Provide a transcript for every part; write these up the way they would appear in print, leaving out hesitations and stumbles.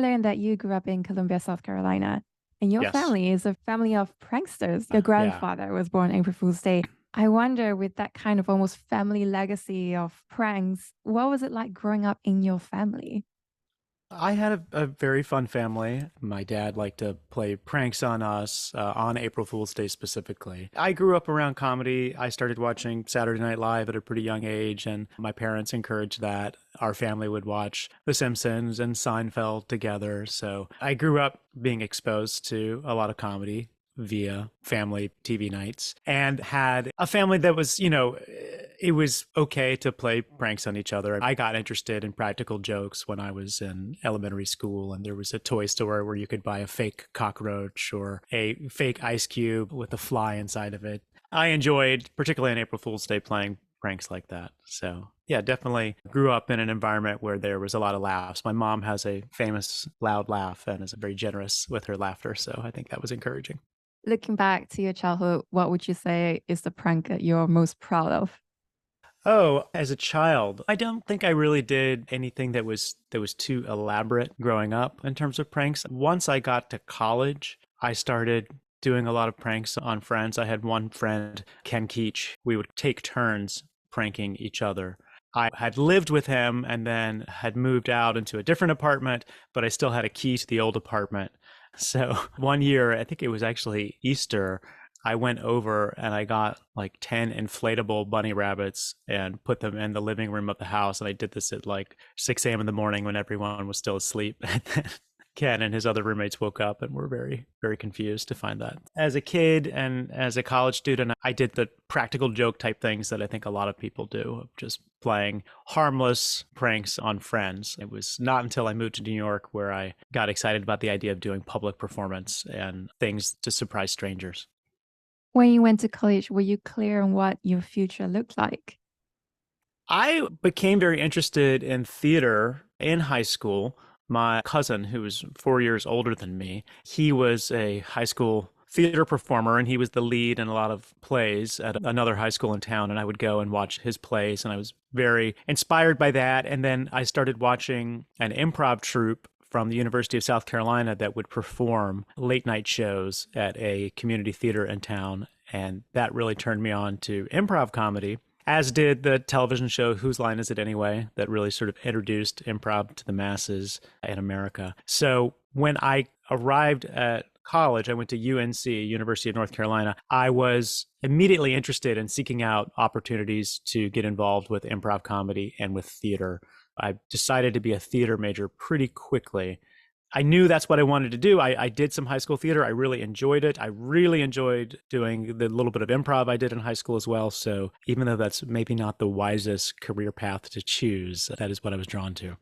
learned that you grew up in Columbia, South Carolina, and your Yes. family is a family of pranksters. Your Yeah. grandfather was born April Fool's Day. I wonder, with that kind of almost family legacy of pranks, what was it like growing up in your family? I had a very fun family. My dad liked to play pranks on us, on April Fool's Day specifically. I grew up around comedy. I started watching Saturday Night Live at a pretty young age, and my parents encouraged that. Our family would watch The Simpsons and Seinfeld together. So I grew up being exposed to a lot of comedy via family TV nights and had a family that was, it was okay to play pranks on each other. I got interested in practical jokes when I was in elementary school, and there was a toy store where you could buy a fake cockroach or a fake ice cube with a fly inside of it. I enjoyed, particularly on April Fool's Day, playing pranks like that. So, yeah, definitely grew up in an environment where there was a lot of laughs. My mom has a famous loud laugh and is very generous with her laughter. So I think that was encouraging. Looking back to your childhood, what would you say is the prank that you're most proud of? Oh, as a child, I don't think I really did anything that was too elaborate growing up in terms of pranks. Once I got to college, I started doing a lot of pranks on friends. I had one friend, Ken Keach. We would take turns pranking each other. I had lived with him and then had moved out into a different apartment, but I still had a key to the old apartment. So one year, I think it was actually Easter, I went over and I got like 10 inflatable bunny rabbits and put them in the living room of the house. And I did this at like 6 a.m. in the morning when everyone was still asleep. And then Ken and his other roommates woke up and were very, very confused to find that. As a kid and as a college student, I did the practical joke type things that I think a lot of people do, of just playing harmless pranks on friends. It was not until I moved to New York where I got excited about the idea of doing public performance and things to surprise strangers. When you went to college, were you clear on what your future looked like? I became very interested in theater in high school. My cousin, who was 4 years older than me, he was a high school theater performer and he was the lead in a lot of plays at another high school in town. And I would go and watch his plays, and I was very inspired by that. And then I started watching an improv troupe from the University of South Carolina that would perform late night shows at a community theater in town. And that really turned me on to improv comedy, as did the television show Whose Line Is It Anyway, that really sort of introduced improv to the masses in America. So when I arrived at college, I went to UNC, University of North Carolina. I was immediately interested in seeking out opportunities to get involved with improv comedy and with theater. I decided to be a theater major pretty quickly. I knew that's what I wanted to do. I did some high school theater. I really enjoyed it. I really enjoyed doing the little bit of improv I did in high school as well. So even though that's maybe not the wisest career path to choose, that is what I was drawn to.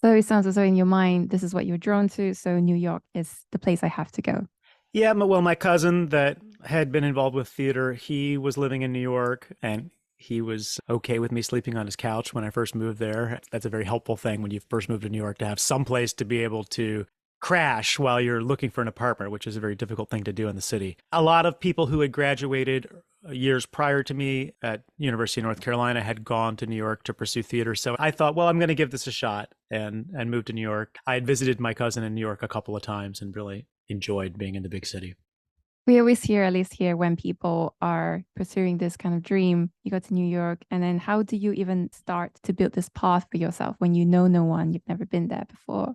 So it sounds as though in your mind, this is what you're drawn to. So New York is the place I have to go. Yeah, well, my cousin that had been involved with theater, he was living in New York and he was okay with me sleeping on his couch when I first moved there. That's a very helpful thing when you first move to New York, to have some place to be able to crash while you're looking for an apartment, which is a very difficult thing to do in the city. A lot of people who had graduated years prior to me at University of North Carolina had gone to New York to pursue theater. So I thought, well, I'm going to give this a shot and moved to New York. I had visited my cousin in New York a couple of times and really enjoyed being in the big city. We always hear, at least here, when people are pursuing this kind of dream, you go to New York, and then how do you even start to build this path for yourself when you know no one, you've never been there before?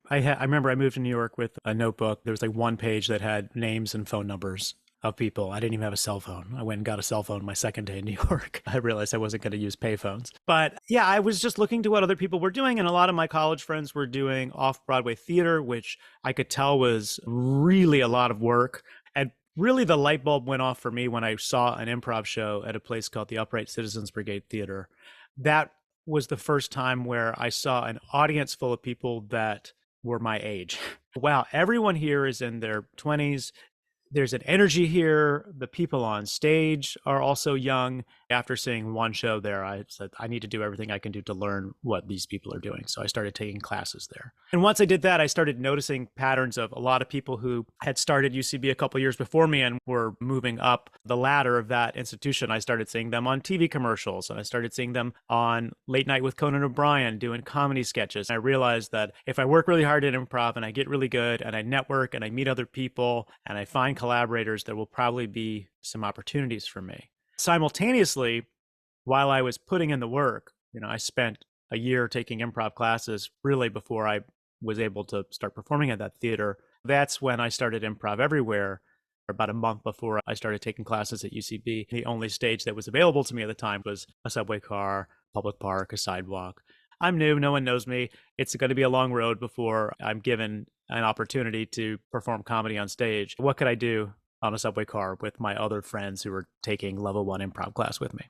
I remember I moved to New York with a notebook. There was like one page that had names and phone numbers of people. I didn't even have a cell phone. I went and got a cell phone my second day in New York. I realized I wasn't going to use payphones. But yeah, I was just looking to what other people were doing. And a lot of my college friends were doing off-Broadway theater, which I could tell was really a lot of work. And really the light bulb went off for me when I saw an improv show at a place called the Upright Citizens Brigade Theater. That was the first time where I saw an audience full of people that were my age. Wow, everyone here is in their 20s. There's an energy here. The people on stage are also young. After seeing one show there, I said, I need to do everything I can do to learn what these people are doing. So I started taking classes there. And once I did that, I started noticing patterns of a lot of people who had started UCB a couple years before me and were moving up the ladder of that institution. I started seeing them on TV commercials, and I started seeing them on Late Night with Conan O'Brien doing comedy sketches. And I realized that if I work really hard at improv and I get really good and I network and I meet other people and I find collaborators, there will probably be some opportunities for me. Simultaneously, while I was putting in the work, I spent a year taking improv classes really before I was able to start performing at that theater. That's when I started Improv Everywhere, about a month before I started taking classes at UCB. The only stage that was available to me at the time was a subway car, public park, a sidewalk. I'm new, no one knows me. It's going to be a long road before I'm given an opportunity to perform comedy on stage. What could I do on a subway car with my other friends who were taking level 1 improv class with me?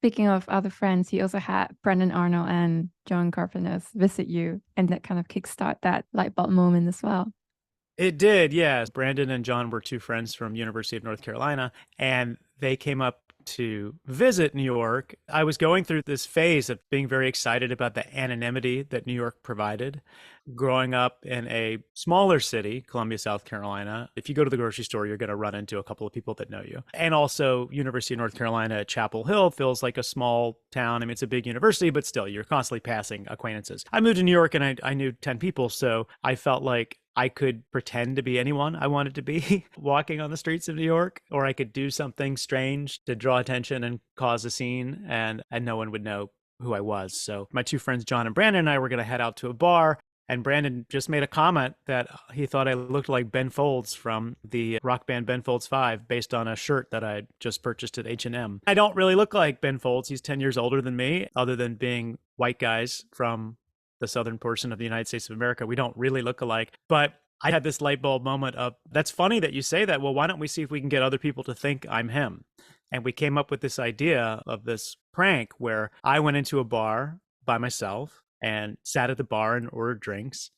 Speaking of other friends, you also had Brendan Arnold and John Carpenters visit you, and that kind of kickstart that light bulb moment as well. It did, yes. Brandon and John were two friends from University of North Carolina, and they came up to visit New York. I was going through this phase of being very excited about the anonymity that New York provided. Growing up in a smaller city, Columbia, South Carolina, if you go to the grocery store, you're going to run into a couple of people that know you. And also, University of North Carolina at Chapel Hill feels like a small town. I mean, it's a big university, but still, you're constantly passing acquaintances. I moved to New York and I knew 10 people, so I felt like I could pretend to be anyone I wanted to be walking on the streets of New York, or I could do something strange to draw attention and cause a scene, and no one would know who I was. So my two friends, John and Brandon, and I were going to head out to a bar, and Brandon just made a comment that he thought I looked like Ben Folds from the rock band Ben Folds 5 based on a shirt that I just purchased at H&M. I don't really look like Ben Folds. He's 10 years older than me, other than being white guys from the southern portion of the United States of America. We don't really look alike. But I had this light bulb moment of, that's funny that you say that. Well, why don't we see if we can get other people to think I'm him? And we came up with this idea of this prank where I went into a bar by myself and sat at the bar and ordered drinks.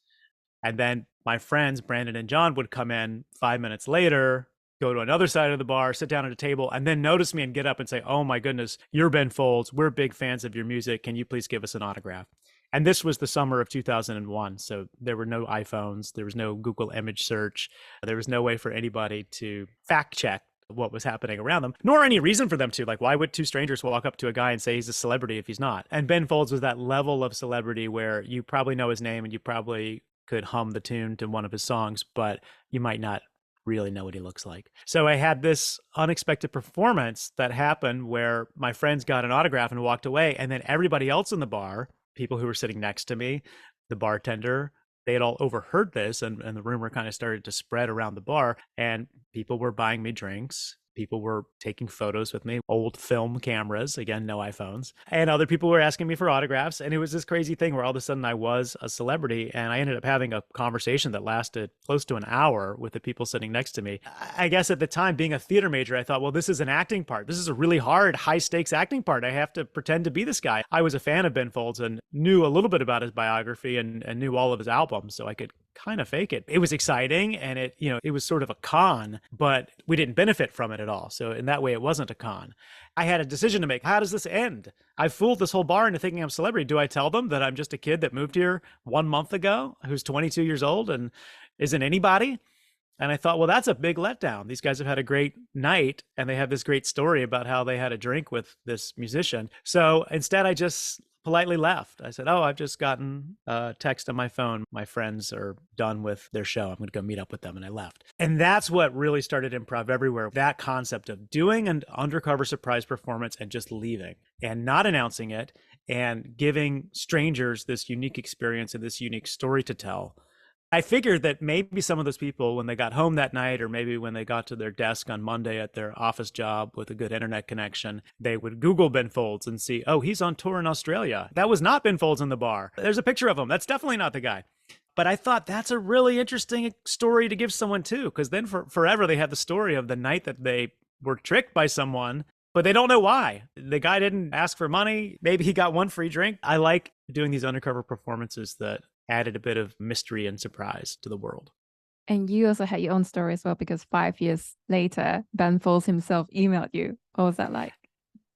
And then my friends, Brandon and John, would come in 5 minutes later, go to another side of the bar, sit down at a table, and then notice me and get up and say, oh my goodness, you're Ben Folds. We're big fans of your music. Can you please give us an autograph? And this was the summer of 2001. So there were no iPhones. There was no Google image search. There was no way for anybody to fact check what was happening around them, nor any reason for them to. Like, why would two strangers walk up to a guy and say he's a celebrity if he's not? And Ben Folds was that level of celebrity where you probably know his name and you probably could hum the tune to one of his songs, but you might not really know what he looks like. So I had this unexpected performance that happened where my friends got an autograph and walked away. And then everybody else in the bar, people who were sitting next to me, the bartender, they had all overheard this, and the rumor kind of started to spread around the bar, and people were buying me drinks. People were taking photos with me, old film cameras, again, no iPhones. And other people were asking me for autographs. And it was this crazy thing where all of a sudden I was a celebrity. And I ended up having a conversation that lasted close to an hour with the people sitting next to me. I guess at the time, being a theater major, I thought, well, this is an acting part. This is a really hard, high stakes acting part. I have to pretend to be this guy. I was a fan of Ben Folds and knew a little bit about his biography and knew all of his albums. So I could kind of fake it. It was exciting, and it was sort of a con, but we didn't benefit from it at all. So in that way, it wasn't a con. I had a decision to make. How does this end? I fooled this whole bar into thinking I'm a celebrity. Do I tell them that I'm just a kid that moved here 1 month ago, who's 22 years old and isn't anybody? And I thought, well, that's a big letdown. These guys have had a great night, and they have this great story about how they had a drink with this musician. So instead, I just politely left. I said, oh, I've just gotten a text on my phone. My friends are done with their show. I'm going to go meet up with them. And I left. And that's what really started Improv Everywhere. That concept of doing an undercover surprise performance and just leaving and not announcing it and giving strangers this unique experience and this unique story to tell. I figured that maybe some of those people, when they got home that night, or maybe when they got to their desk on Monday at their office job with a good internet connection, they would Google Ben Folds and see, oh, he's on tour in Australia. That was not Ben Folds in the bar. There's a picture of him. That's definitely not the guy. But I thought that's a really interesting story to give someone too, because then forever they have the story of the night that they were tricked by someone, but they don't know why. The guy didn't ask for money. Maybe he got one free drink. I like doing these undercover performances that added a bit of mystery and surprise to the world. And you also had your own story as well, because 5 years later, Ben Folds himself emailed you. What was that like?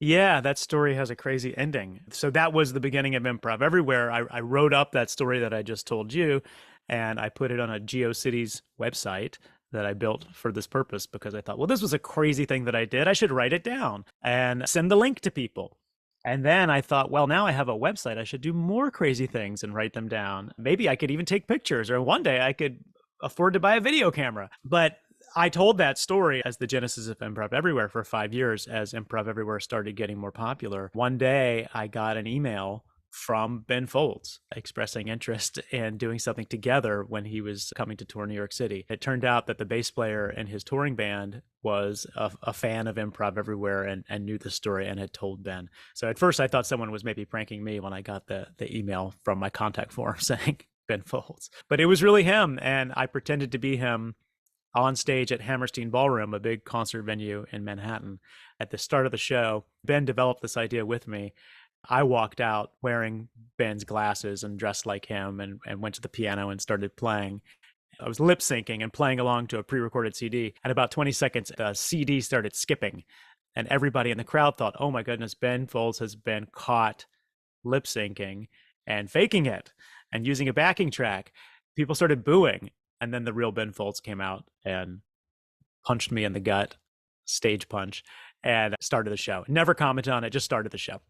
Yeah, that story has a crazy ending. So that was the beginning of Improv Everywhere. I wrote up that story that I just told you, and I put it on a GeoCities website that I built for this purpose because I thought, well, this was a crazy thing that I did. I should write it down and send the link to people. And then I thought, well, now I have a website. I should do more crazy things and write them down. Maybe I could even take pictures, or one day I could afford to buy a video camera. But I told that story as the genesis of Improv Everywhere for 5 years as Improv Everywhere started getting more popular. One day I got an email from Ben Folds expressing interest in doing something together when he was coming to tour New York City. It turned out that the bass player in his touring band was a fan of Improv Everywhere and knew the story and had told Ben. So at first I thought someone was maybe pranking me when I got the email from my contact form saying Ben Folds. But it was really him, and I pretended to be him on stage at Hammerstein Ballroom, a big concert venue in Manhattan. At the start of the show, Ben developed this idea with me. I walked out wearing Ben's glasses and dressed like him and went to the piano and started playing. I was lip syncing and playing along to a pre-recorded CD. At about 20 seconds, the CD started skipping. And everybody in the crowd thought, oh my goodness, Ben Folds has been caught lip syncing and faking it and using a backing track. People started booing. And then the real Ben Folds came out and punched me in the gut, stage punch, and started the show. Never commented on it, just started the show.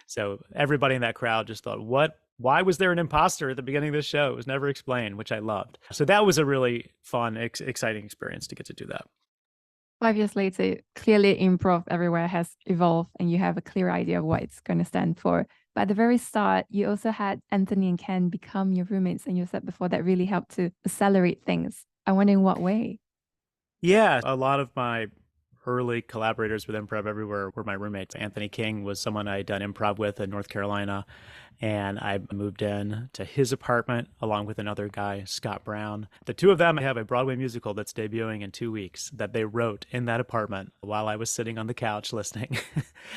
So everybody in that crowd just thought, what? Why was there an imposter at the beginning of this show? It was never explained, which I loved. So that was a really fun, exciting experience to get to do that. 5 years later, clearly Improv Everywhere has evolved and you have a clear idea of what it's going to stand for. But at the very start, you also had Anthony and Ken become your roommates. And you said before that really helped to accelerate things. I wonder in what way. Yeah, a lot of my early collaborators with Improv Everywhere were my roommates. Anthony King was someone I'd done improv with in North Carolina, and I moved in to his apartment along with another guy, Scott Brown. The two of them have a Broadway musical that's debuting in 2 weeks that they wrote in that apartment while I was sitting on the couch listening.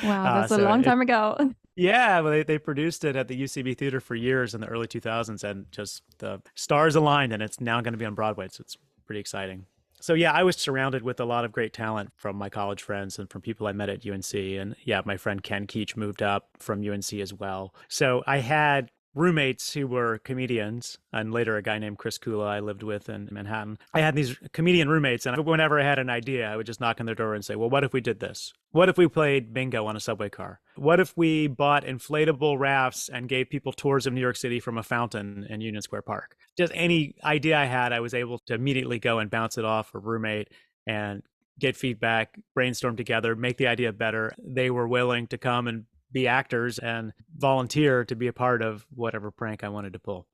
Wow, that's a long time ago. Yeah, well, they produced it at the UCB Theater for years in the early 2000s, and just the stars aligned, and it's now going to be on Broadway, so it's pretty exciting. So yeah, I was surrounded with a lot of great talent from my college friends and from people I met at UNC. And yeah, my friend Ken Keach moved up from UNC as well. So I had roommates who were comedians, and later a guy named Chris Kula I lived with in Manhattan. I had these comedian roommates, and whenever I had an idea, I would just knock on their door and say, well, what if we did this? What if we played bingo on a subway car? What if we bought inflatable rafts and gave people tours of New York City from a fountain in Union Square Park? Just any idea I had, I was able to immediately go and bounce it off a roommate and get feedback, brainstorm together, make the idea better. They were willing to come and be actors and volunteer to be a part of whatever prank I wanted to pull.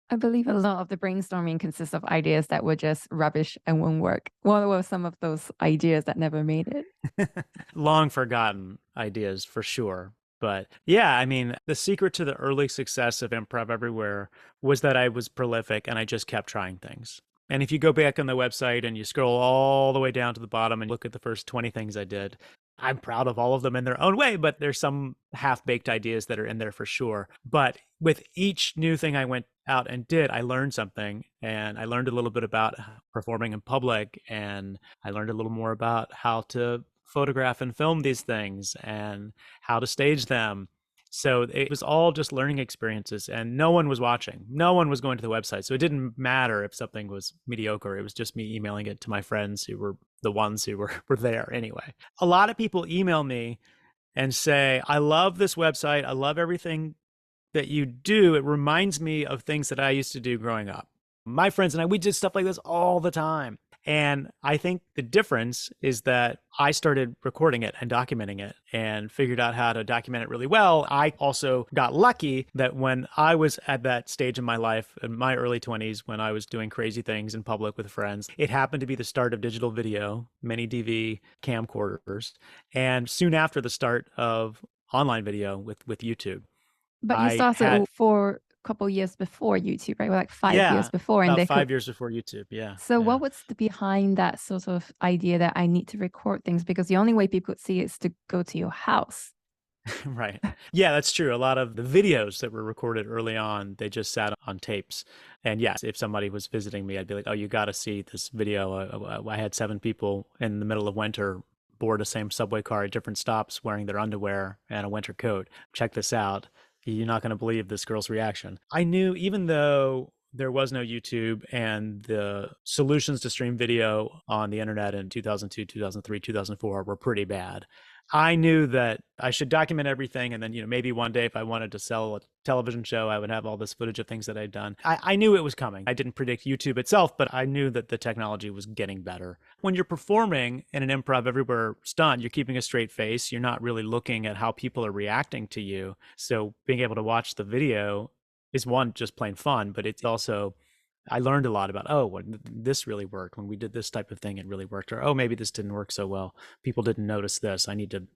I believe a lot of the brainstorming consists of ideas that were just rubbish and won't work. What were some of those ideas that never made it? Long forgotten ideas for sure. But yeah, I mean, the secret to the early success of Improv Everywhere was that I was prolific and I just kept trying things. And if you go back on the website and you scroll all the way down to the bottom and look at the first 20 things I did, I'm proud of all of them in their own way, but there's some half-baked ideas that are in there for sure. But with each new thing I went out and did, I learned something, and I learned a little bit about performing in public, and I learned a little more about how to photograph and film these things and how to stage them. So it was all just learning experiences, and no one was watching. No one was going to the website. So it didn't matter if something was mediocre. It was just me emailing it to my friends who were the ones who were there anyway. A lot of people email me and say, I love this website. I love everything that you do. It reminds me of things that I used to do growing up. My friends and I, we did stuff like this all the time. And I think the difference is that I started recording it and documenting it and figured out how to document it really well. I also got lucky that when I was at that stage in my life, in my early 20s, when I was doing crazy things in public with friends, it happened to be the start of digital video, mini DV camcorders, and soon after the start of online video with YouTube. But you started for couple years before YouTube, right? Like 5 years before. And about 5 years before YouTube, yeah. So what was behind that sort of idea that I need to record things? Because the only way people could see it is to go to your house. Right. Yeah, that's true. A lot of the videos that were recorded early on, they just sat on tapes. And yes, if somebody was visiting me, I'd be like, oh, you got to see this video. I had 7 people in the middle of winter board the same subway car at different stops wearing their underwear and a winter coat. Check this out. You're not going to believe this girl's reaction. I knew, even though there was no YouTube and the solutions to stream video on the internet in 2002, 2003, 2004 were pretty bad, I knew that I should document everything. And then, maybe one day if I wanted to sell a television show, I would have all this footage of things that I'd done. I knew it was coming. I didn't predict YouTube itself, but I knew that the technology was getting better. When you're performing in an Improv Everywhere stunt, you're keeping a straight face. You're not really looking at how people are reacting to you. So being able to watch the video is, one, just plain fun, but it's also, I learned a lot about, this really worked. When we did this type of thing, it really worked. Or, maybe this didn't work so well. People didn't notice this. I need to,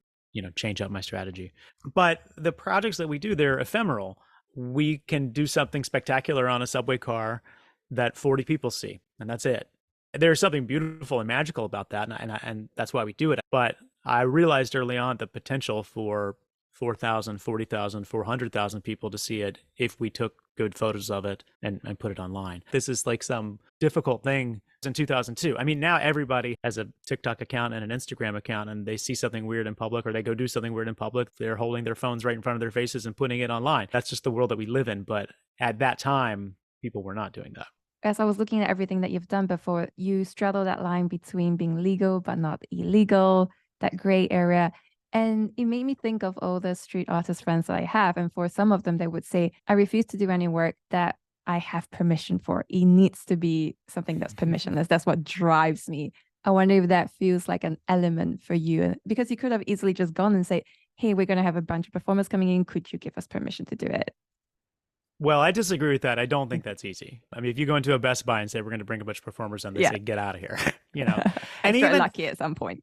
change up my strategy. But the projects that we do, they're ephemeral. We can do something spectacular on a subway car that 40 people see, and that's it. There's something beautiful and magical about that, and that's why we do it. But I realized early on the potential for 4,000, 40,000, 400,000 people to see it if we took good photos of it and put it online. This is like some difficult thing in 2002. I mean, now everybody has a TikTok account and an Instagram account, and they see something weird in public or they go do something weird in public. They're holding their phones right in front of their faces and putting it online. That's just the world that we live in. But at that time, people were not doing that. As I was looking at everything that you've done before, you straddle that line between being legal but not illegal, that gray area. And it made me think of all the street artist friends that I have. And for some of them, they would say, I refuse to do any work that I have permission for. It needs to be something that's permissionless. That's what drives me. I wonder if that feels like an element for you, because you could have easily just gone and say, hey, we're going to have a bunch of performers coming in. Could you give us permission to do it? Well, I disagree with that. I don't think that's easy. I mean, if you go into a Best Buy and say, we're going to bring a bunch of performers on, they say, get out of here, And even lucky at some point.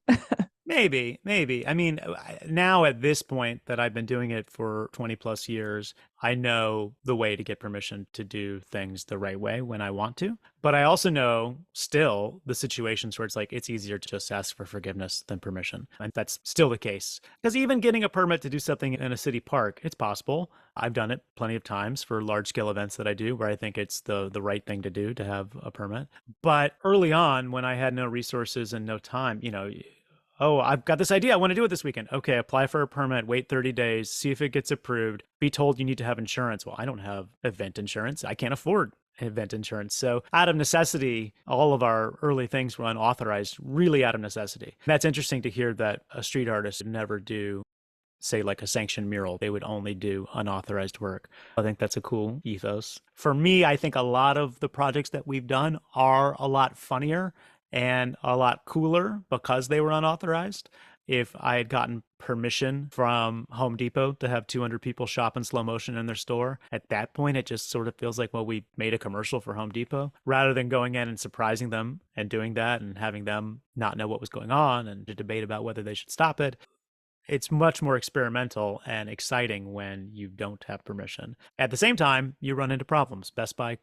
Maybe. I mean, now at this point that I've been doing it for 20 plus years, I know the way to get permission to do things the right way when I want to. But I also know still the situations where it's like, it's easier to just ask for forgiveness than permission. And that's still the case. Because even getting a permit to do something in a city park, it's possible. I've done it plenty of times for large scale events that I do where I think it's the right thing to do to have a permit. But early on, when I had no resources and no time, I've got this idea. I want to do it this weekend. Okay, apply for a permit, wait 30 days, see if it gets approved, be told you need to have insurance. Well, I don't have event insurance. I can't afford event insurance. So out of necessity, all of our early things were unauthorized, really out of necessity. That's interesting to hear that a street artist would never do, say, like a sanctioned mural. They would only do unauthorized work. I think that's a cool ethos. For me, I think a lot of the projects that we've done are a lot funnier and a lot cooler because they were unauthorized. If I had gotten permission from Home Depot to have 200 people shop in slow motion in their store, at that point, it just sort of feels like, well, we made a commercial for Home Depot, rather than going in and surprising them and doing that and having them not know what was going on and to debate about whether they should stop it. It's much more experimental and exciting when you don't have permission. At the same time, you run into problems. Best Buy,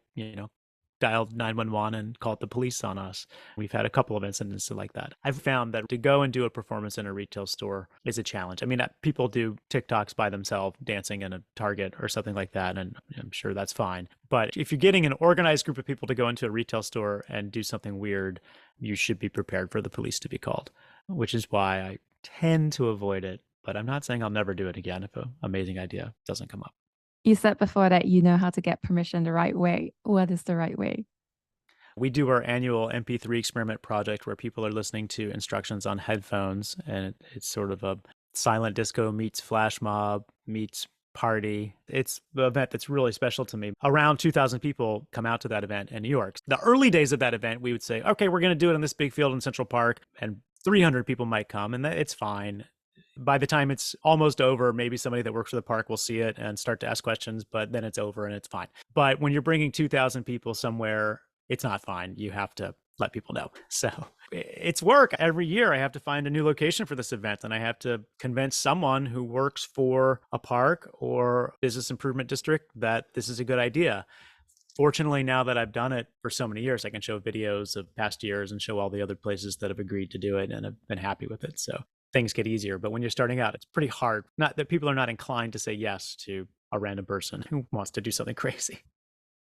dialed 911 and called the police on us. We've had a couple of incidents like that. I've found that to go and do a performance in a retail store is a challenge. I mean, people do TikToks by themselves dancing in a Target or something like that, and I'm sure that's fine. But if you're getting an organized group of people to go into a retail store and do something weird, you should be prepared for the police to be called, which is why I tend to avoid it. But I'm not saying I'll never do it again if an amazing idea doesn't come up. You said before that you know how to get permission the right way. What is the right way? We do our annual MP3 Experiment project where people are listening to instructions on headphones, and it's sort of a silent disco meets flash mob meets party. It's the event that's really special to me. Around 2,000 people come out to that event in New York. The early days of that event, we would say, okay, we're going to do it in this big field in Central Park, and 300 people might come, and it's fine. By the time it's almost over, maybe somebody that works for the park will see it and start to ask questions, but then it's over and it's fine. But when you're bringing 2,000 people somewhere, it's not fine. You have to let people know. So it's work. Every year I have to find a new location for this event, and I have to convince someone who works for a park or business improvement district that this is a good idea. Fortunately, now that I've done it for so many years, I can show videos of past years and show all the other places that have agreed to do it and have been happy with it. So things get easier. But when you're starting out, it's pretty hard. Not that people are not inclined to say yes to a random person who wants to do something crazy.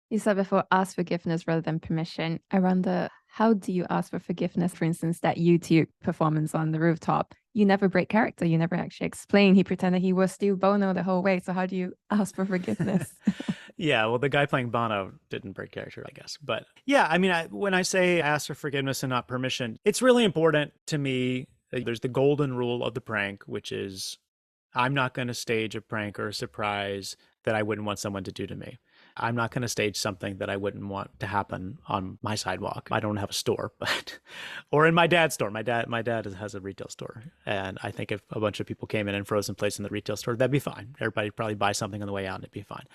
You said before, ask forgiveness rather than permission. I wonder, how do you ask for forgiveness? For instance, that YouTube performance on the rooftop. you never break character. You never actually explain. He pretended he was still Bono the whole way. So how do you ask for forgiveness? Yeah, well, the guy playing Bono didn't break character, I guess. But yeah, I mean, when I say ask for forgiveness and not permission, it's really important to me. There's the golden rule of the prank, which is I'm not going to stage a prank or a surprise that I wouldn't want someone to do to me. I'm not going to stage something that I wouldn't want to happen on my sidewalk. I don't have a store, but or in my dad's store. My dad has a retail store, and I think if a bunch of people came in and froze in place in the retail store, that'd be fine. Everybody probably buy something on the way out, and it'd be fine.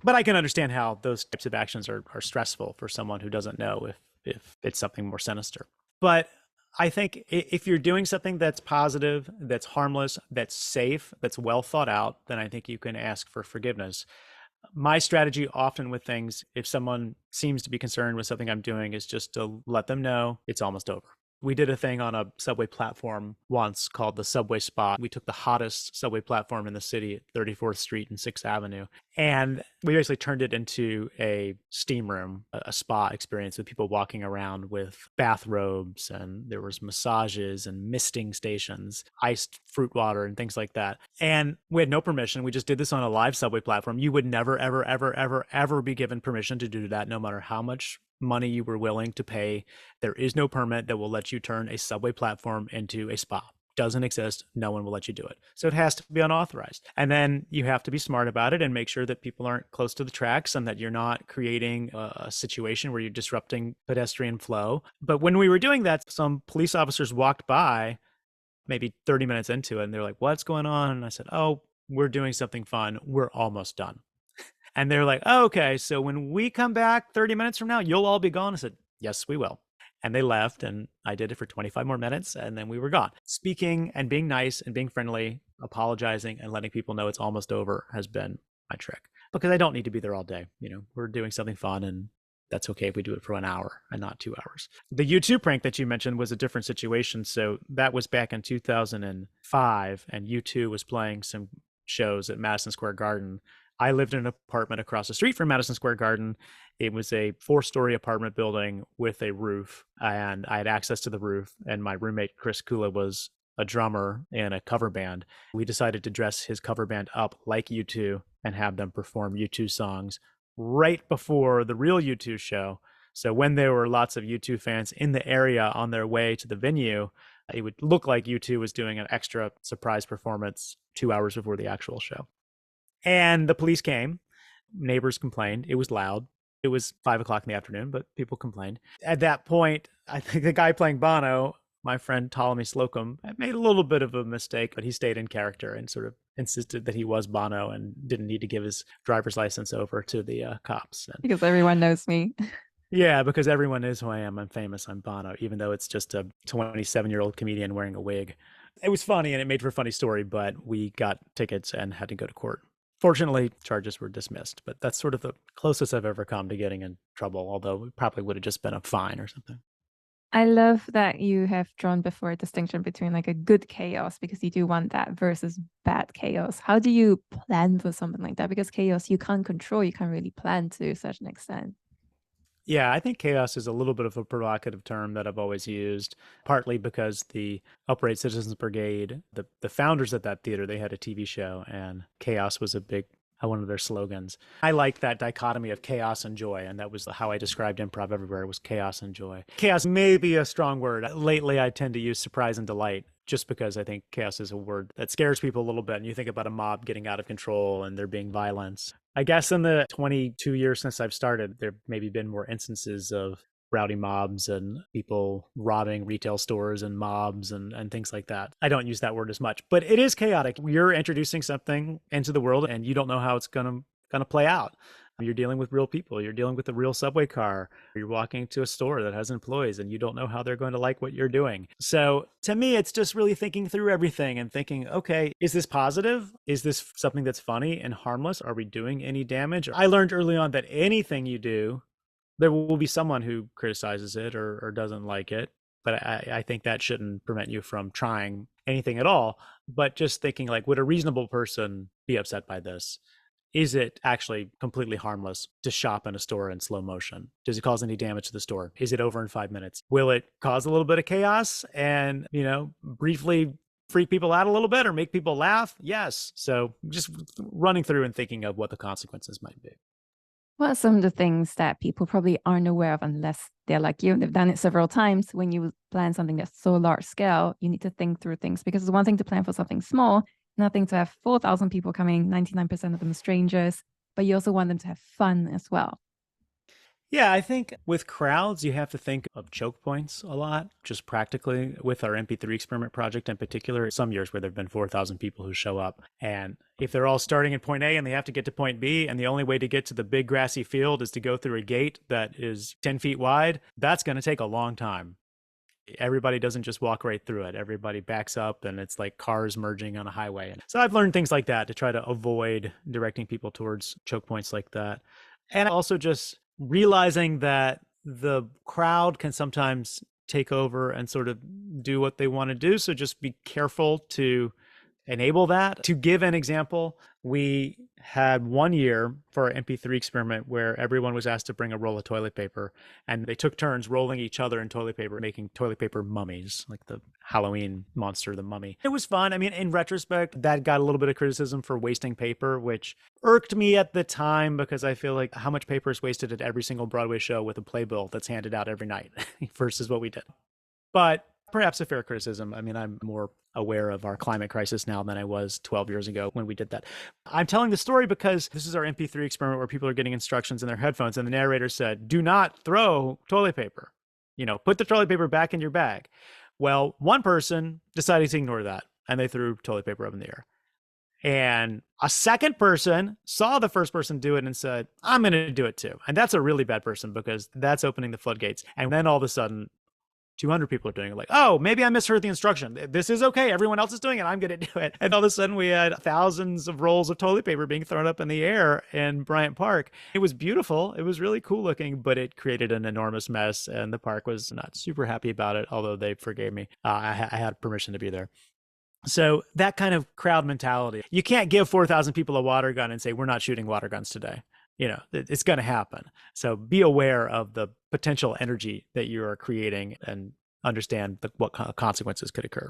But I can understand how those types of actions are stressful for someone who doesn't know if it's something more sinister. But I think if you're doing something that's positive, that's harmless, that's safe, that's well thought out, then I think you can ask for forgiveness. My strategy often with things, if someone seems to be concerned with something I'm doing, is just to let them know it's almost over. We did a thing on a subway platform once called the Subway Spot. We took the hottest subway platform in the city at 34th Street and 6th Avenue, and we basically turned it into a steam room, a spa experience with people walking around with bathrobes, and there was massages and misting stations, iced fruit water and things like that. And we had no permission. We just did this on a live subway platform. You would never, ever, ever, ever, ever be given permission to do that, no matter how much money you were willing to pay. There is no permit that will let you turn a subway platform into a spa. Doesn't exist. No one will let you do it. So it has to be unauthorized. And then you have to be smart about it and make sure that people aren't close to the tracks and that you're not creating a situation where you're disrupting pedestrian flow. But when we were doing that, some police officers walked by maybe 30 minutes into it, and they're like, "What's going on?" And I said, "Oh, we're doing something fun. We're almost done." And they're like, "Oh, okay, so when we come back 30 minutes from now, you'll all be gone?" I said, "Yes, we will." And they left, and I did it for 25 more minutes, and then we were gone. Speaking and being nice and being friendly, apologizing and letting people know it's almost over has been my trick, because I don't need to be there all day. We're doing something fun, and that's okay if we do it for an hour and not 2 hours. The U2 prank that you mentioned was a different situation. So that was back in 2005, and U2 was playing some shows at Madison Square Garden. I lived in an apartment across the street from Madison Square Garden. It was a 4-story apartment building with a roof, and I had access to the roof. And my roommate, Chris Kula, was a drummer in a cover band. We decided to dress his cover band up like U2 and have them perform U2 songs right before the real U2 show. So when there were lots of U2 fans in the area on their way to the venue, it would look like U2 was doing an extra surprise performance 2 hours before the actual show. And the police came. Neighbors complained. It was loud. It was 5 o'clock in the afternoon, but people complained. At that point, I think the guy playing Bono, my friend Ptolemy Slocum, made a little bit of a mistake, but he stayed in character and sort of insisted that he was Bono and didn't need to give his driver's license over to the cops. And, because everyone knows me. yeah, because everyone knows who I am. I'm famous. I'm Bono, even though it's just a 27-year-old comedian wearing a wig. It was funny and it made for a funny story, but we got tickets and had to go to court. Fortunately, charges were dismissed, but that's sort of the closest I've ever come to getting in trouble, although it probably would have just been a fine or something. I love that you have drawn before a distinction between like a good chaos, because you do want that, versus bad chaos. How do you plan for something like that? Because chaos you can't control, you can't really plan to such an extent. Yeah, I think chaos is a little bit of a provocative term that I've always used, partly because the Upright Citizens Brigade, the founders of that theater, they had a TV show, and chaos was a big one of their slogans. I like that dichotomy of chaos and joy, and that was how I described Improv Everywhere, was chaos and joy. Chaos may be a strong word. Lately, I tend to use surprise and delight, just because I think chaos is a word that scares people a little bit. And you think about a mob getting out of control and there being violence. I guess in the 22 years since I've started, there maybe been more instances of rowdy mobs and people robbing retail stores and mobs and things like that. I don't use that word as much, but it is chaotic. You're introducing something into the world and you don't know how it's gonna play out. You're dealing with real people. You're dealing with a real subway car. You're walking to a store that has employees and you don't know how they're going to like what you're doing. So to me, it's just really thinking through everything and thinking, okay, is this positive? Is this something that's funny and harmless? Are we doing any damage? I learned early on that anything you do, there will be someone who criticizes it or doesn't like it. But I think that shouldn't prevent you from trying anything at all. But just thinking like, would a reasonable person be upset by this? Is it actually completely harmless to shop in a store in slow motion? Does it cause any damage to the store? Is it over in 5 minutes? Will it cause a little bit of chaos and, briefly freak people out a little bit or make people laugh? Yes. So just running through and thinking of what the consequences might be. What are some of the things that people probably aren't aware of unless they're like you and they've done it several times? When you plan something that's so large scale, you need to think through things because it's one thing to plan for something small, nothing to have 4,000 people coming, 99% of them strangers, but you also want them to have fun as well. Yeah, I think with crowds, you have to think of choke points a lot, just practically with our MP3 experiment project in particular. Some years where there have been 4,000 people who show up. And if they're all starting at point A and they have to get to point B, and the only way to get to the big grassy field is to go through a gate that is 10 feet wide, that's going to take a long time. Everybody doesn't just walk right through it. Everybody backs up and it's like cars merging on a highway. So I've learned things like that to try to avoid directing people towards choke points like that. And also just realizing that the crowd can sometimes take over and sort of do what they want to do. So just be careful to enable that. To give an example, we had one year for our MP3 experiment where everyone was asked to bring a roll of toilet paper, and they took turns rolling each other in toilet paper, making toilet paper mummies, like the Halloween monster, the mummy. It was fun. I mean, in retrospect, that got a little bit of criticism for wasting paper, which irked me at the time because I feel like how much paper is wasted at every single Broadway show with a playbill that's handed out every night versus what we did. But perhaps a fair criticism. I mean, I'm more aware of our climate crisis now than I was 12 years ago when we did that. I'm telling the story because this is our MP3 experiment where people are getting instructions in their headphones, and the narrator said, do not throw toilet paper. Put the toilet paper back in your bag. Well, one person decided to ignore that, and they threw toilet paper up in the air. And a second person saw the first person do it and said, I'm going to do it too. And that's a really bad person because that's opening the floodgates. And then all of a sudden, 200 people are doing it. Like, oh, maybe I misheard the instruction. This is okay. Everyone else is doing it. I'm going to do it. And all of a sudden we had thousands of rolls of toilet paper being thrown up in the air in Bryant Park. It was beautiful. It was really cool looking, but it created an enormous mess. And the park was not super happy about it, although they forgave me. I had permission to be there. So that kind of crowd mentality, you can't give 4,000 people a water gun and say, we're not shooting water guns today. It's going to happen. So be aware of the potential energy that you are creating and understand what consequences could occur.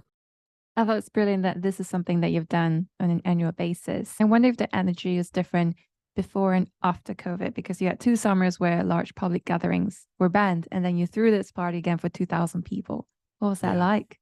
I thought it's brilliant that this is something that you've done on an annual basis. I wonder if the energy is different before and after COVID, because you had 2 summers where large public gatherings were banned, and then you threw this party again for 2,000 people. What was that like?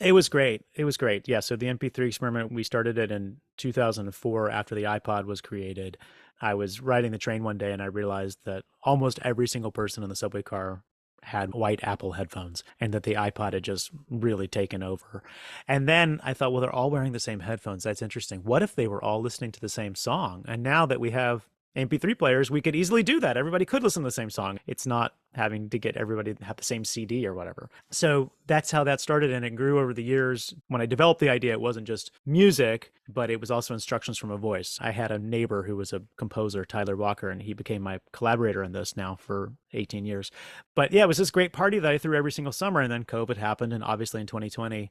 It was great. It was great. Yeah. So the MP3 experiment, we started it in 2004 after the iPod was created. I was riding the train one day and I realized that almost every single person in the subway car had white Apple headphones and that the iPod had just really taken over. And then I thought, well, they're all wearing the same headphones. That's interesting. What if they were all listening to the same song? And now that we have MP3 players, we could easily do that. Everybody could listen to the same song. It's not having to get everybody to have the same CD or whatever. So that's how that started. And it grew over the years. When I developed the idea, it wasn't just music, but it was also instructions from a voice. I had a neighbor who was a composer, Tyler Walker, and he became my collaborator in this now for 18 years. But yeah, it was this great party that I threw every single summer. And then COVID happened. And obviously in 2020,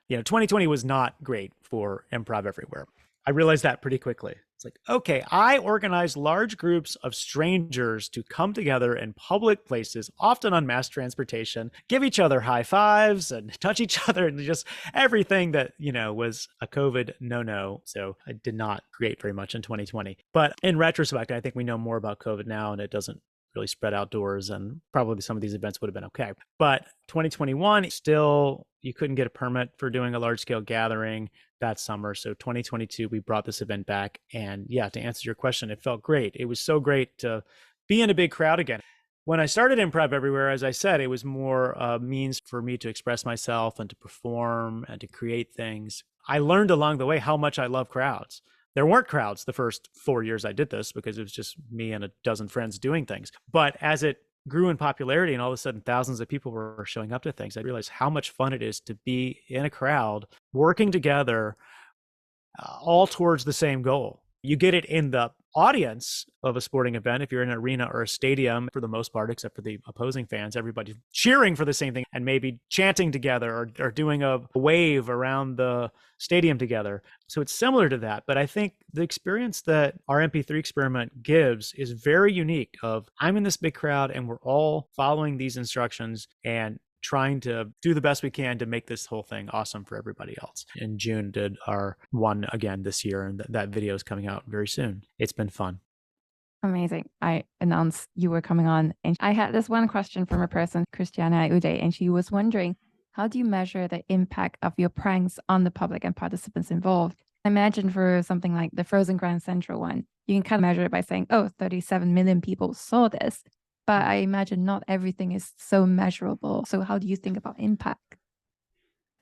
2020 was not great for Improv Everywhere. I realized that pretty quickly. It's like, okay, I organize large groups of strangers to come together in public places, often on mass transportation, give each other high fives and touch each other and just everything that, was a COVID no-no. So I did not create very much in 2020. But in retrospect, I think we know more about COVID now and it doesn't really spread outdoors, and probably some of these events would have been okay. But 2021, still, you couldn't get a permit for doing a large scale gathering that summer. So 2022, we brought this event back. And yeah, to answer your question, it felt great. It was so great to be in a big crowd again. When I started Improv Everywhere, as I said, it was more a means for me to express myself and to perform and to create things. I learned along the way how much I love crowds. There weren't crowds the first 4 years I did this because it was just me and a dozen friends doing things. But as it grew in popularity and all of a sudden thousands of people were showing up to things, I realized how much fun it is to be in a crowd working together all towards the same goal. You get it in the audience of a sporting event. If you're in an arena or a stadium, for the most part, except for the opposing fans, everybody's cheering for the same thing and maybe chanting together or doing a wave around the stadium together. So it's similar to that. But I think the experience that our MP3 experiment gives is very unique of I'm in this big crowd and we're all following these instructions and trying to do the best we can to make this whole thing awesome for everybody else. In June, did our one again this year, and that video is coming out very soon. It's been fun. Amazing. I announced you were coming on, and I had this one question from a person, Christiana Uday, and she was wondering, how do you measure the impact of your pranks on the public and participants involved? I imagine for something like the Frozen Grand Central one, you can kind of measure it by saying, oh, 37 million people saw this. But I imagine not everything is so measurable. So how do you think about impact?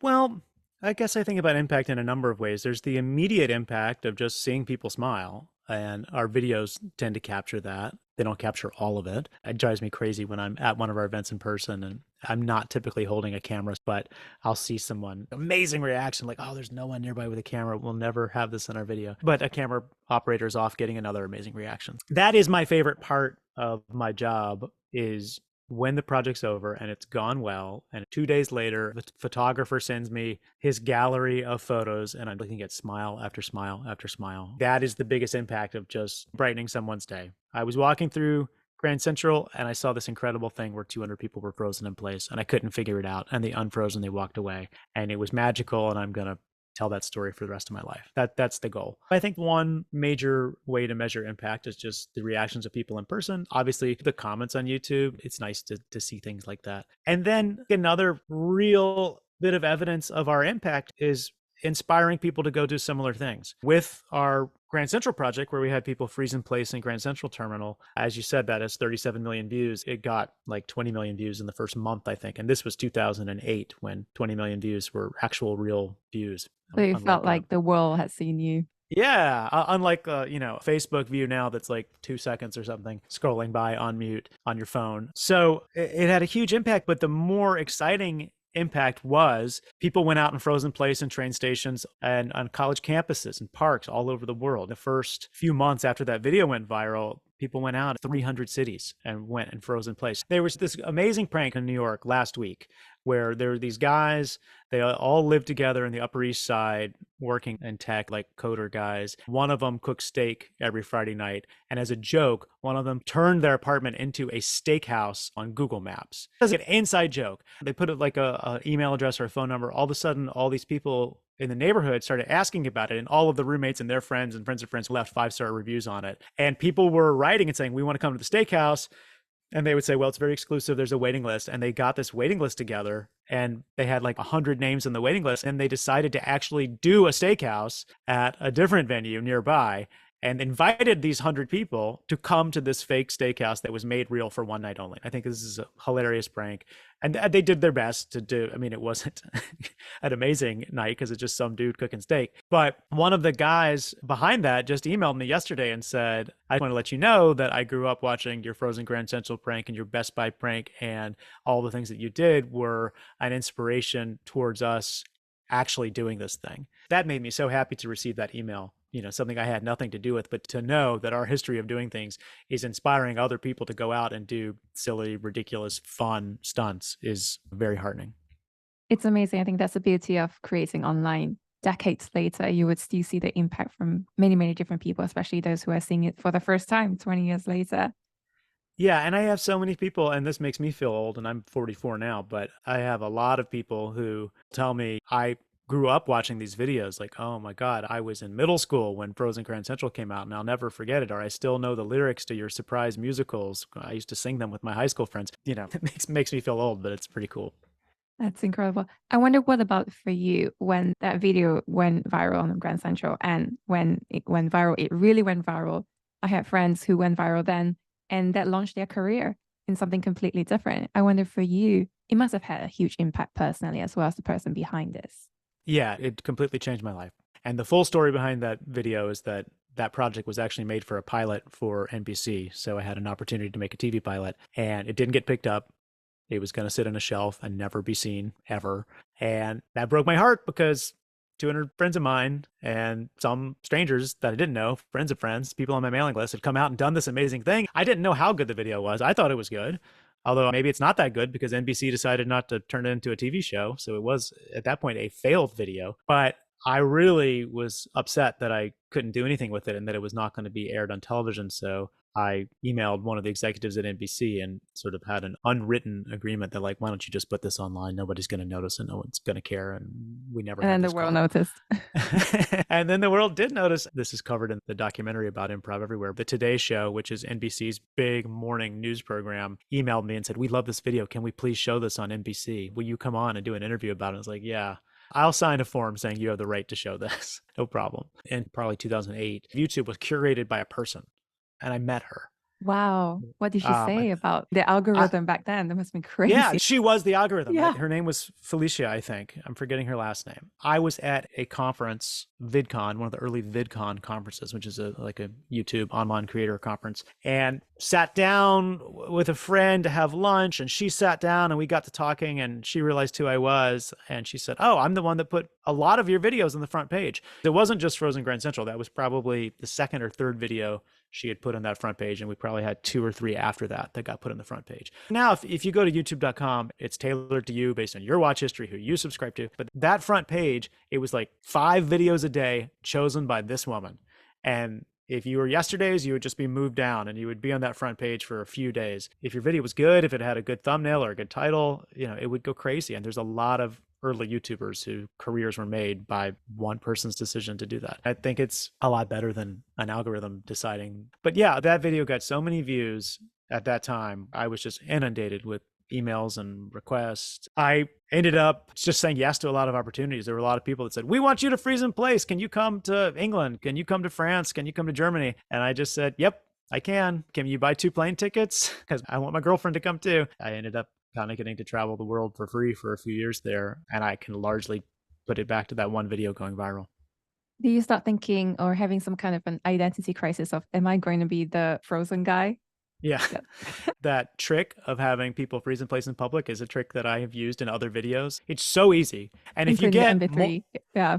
Well, I guess I think about impact in a number of ways. There's the immediate impact of just seeing people smile, and our videos tend to capture that. They don't capture all of it. It drives me crazy when I'm at one of our events in person and I'm not typically holding a camera, but I'll see someone, amazing reaction, like, oh, there's no one nearby with a camera. We'll never have this in our video. But a camera operator's off getting another amazing reaction. That is my favorite part of my job, is when the project's over and it's gone well, and 2 days later, the photographer sends me his gallery of photos and I'm looking at smile after smile after smile. That is the biggest impact of just brightening someone's day. I was walking through Grand Central and I saw this incredible thing where 200 people were frozen in place and I couldn't figure it out. And they unfrozen, they walked away, and it was magical. And I'm going to tell that story for the rest of my life. That's the goal. I think one major way to measure impact is just the reactions of people in person. Obviously, the comments on YouTube, it's nice to see things like that. And then another real bit of evidence of our impact is inspiring people to go do similar things. With our Grand Central project, where we had people freeze in place in Grand Central Terminal, as you said, that has 37 million views. It got like 20 million views in the first month, I think. And this was 2008 when 20 million views were actual real views. So you felt like the world had seen you. Yeah, unlike Facebook view now that's like 2 seconds or something scrolling by on mute on your phone. So it had a huge impact, but the more exciting impact was people went out and froze in place in train stations and on college campuses and parks all over the world. The first few months after that video went viral, people went out 300 cities and went and froze in place. There was this amazing prank in New York last week where there were these guys, they all lived together in the Upper East Side working in tech, like coder guys. One of them cooked steak every Friday night. And as a joke, one of them turned their apartment into a steakhouse on Google Maps. It's an inside joke. They put it like a email address or a phone number. All of a sudden, all these people in the neighborhood started asking about it, and all of the roommates and their friends and friends of friends left 5-star reviews on it. And people were writing and saying, we want to come to the steakhouse. And they would say, well, it's very exclusive. There's a waiting list. And they got this waiting list together, and they had like 100 names in the waiting list. And they decided to actually do a steakhouse at a different venue nearby and invited these 100 people to come to this fake steakhouse that was made real for one night only. I think this is a hilarious prank. And they did their best to do, I mean, it wasn't an amazing night because it's just some dude cooking steak. But one of the guys behind that just emailed me yesterday and said, I want to let you know that I grew up watching your Frozen Grand Central prank and your Best Buy prank, and all the things that you did were an inspiration towards us actually doing this thing. That made me so happy to receive that email. Something I had nothing to do with, but to know that our history of doing things is inspiring other people to go out and do silly, ridiculous, fun stunts is very heartening. It's amazing. I think that's the beauty of creating online. Decades later, you would still see the impact from many, many different people, especially those who are seeing it for the first time 20 years later. Yeah, and I have so many people, and this makes me feel old, and I'm 44 now, but I have a lot of people who tell me, I grew up watching these videos, like, oh my God, I was in middle school when Frozen Grand Central came out and I'll never forget it. Or I still know the lyrics to your surprise musicals. I used to sing them with my high school friends. It makes me feel old, but it's pretty cool. That's incredible. I wonder what about for you when that video went viral on Grand Central, and when it went viral, it really went viral. I had friends who went viral then and that launched their career in something completely different. I wonder for you, it must have had a huge impact personally as well as the person behind this. Yeah, it completely changed my life. And the full story behind that video is that that project was actually made for a pilot for NBC. So I had an opportunity to make a TV pilot, and it didn't get picked up. It was going to sit on a shelf and never be seen ever. And that broke my heart because 200 friends of mine and some strangers that I didn't know, friends of friends, people on my mailing list, had come out and done this amazing thing. I didn't know how good the video was. I thought it was good. Although maybe it's not that good because NBC decided not to turn it into a TV show. So it was, at that point, a failed video. But I really was upset that I couldn't do anything with it and that it was not going to be aired on television. So I emailed one of the executives at NBC and sort of had an unwritten agreement that, like, why don't you just put this online? Nobody's going to notice and no one's going to care. And we never And had then the this world call. noticed. And then the world did notice. This is covered in the documentary about Improv Everywhere. The Today Show, which is NBC's big morning news program, emailed me and said, "We love this video. Can we please show this on NBC? Will you come on and do an interview about it?" I was like, "Yeah. I'll sign a form saying you have the right to show this." No problem. In probably 2008, YouTube was curated by a person, and I met her. Wow. What did she Um, say about the I, algorithm back then? That must have been Yeah, crazy. she was the algorithm. Yeah. Her name was Felicia, I think. I'm forgetting her last name. I was at a conference, VidCon, one of the early VidCon conferences, which is like a YouTube online creator conference, and sat down with a friend to have lunch. And she sat down and we got to talking and she realized who I was. And she said, "Oh, I'm the one that put a lot of your videos on the front page." It wasn't just Frozen Grand Central. That was probably the second or third video she had put on that front page. And we probably had 2 or 3 after that got put on the front page. Now, if you go to youtube.com, it's tailored to you based on your watch history, who you subscribe to. But that front page, it was like 5 videos a day chosen by this woman. And if you were yesterday's, you would just be moved down and you would be on that front page for a few days. If your video was good, if it had a good thumbnail or a good title, it would go crazy. And there's a lot of early YouTubers whose careers were made by one person's decision to do that. I think it's a lot better than an algorithm deciding. But yeah, that video got so many views at that time. I was just inundated with emails and requests. I ended up just saying yes to a lot of opportunities. There were a lot of people that said, "We want you to freeze in place. Can you come to England? Can you come to France? Can you come to Germany?" And I just said, "Yep, I can. Can you buy 2 plane tickets? Because I want my girlfriend to come too." I ended up kind of getting to travel the world for free for a few years there. And I can largely put it back to that one video going viral. Do you start thinking or having some kind of an identity crisis of, am I going to be the Frozen guy? Yeah. Yeah. That trick of having people freeze in place in public is a trick that I have used in other videos. It's so easy. And if you Including the get MP3. Yeah.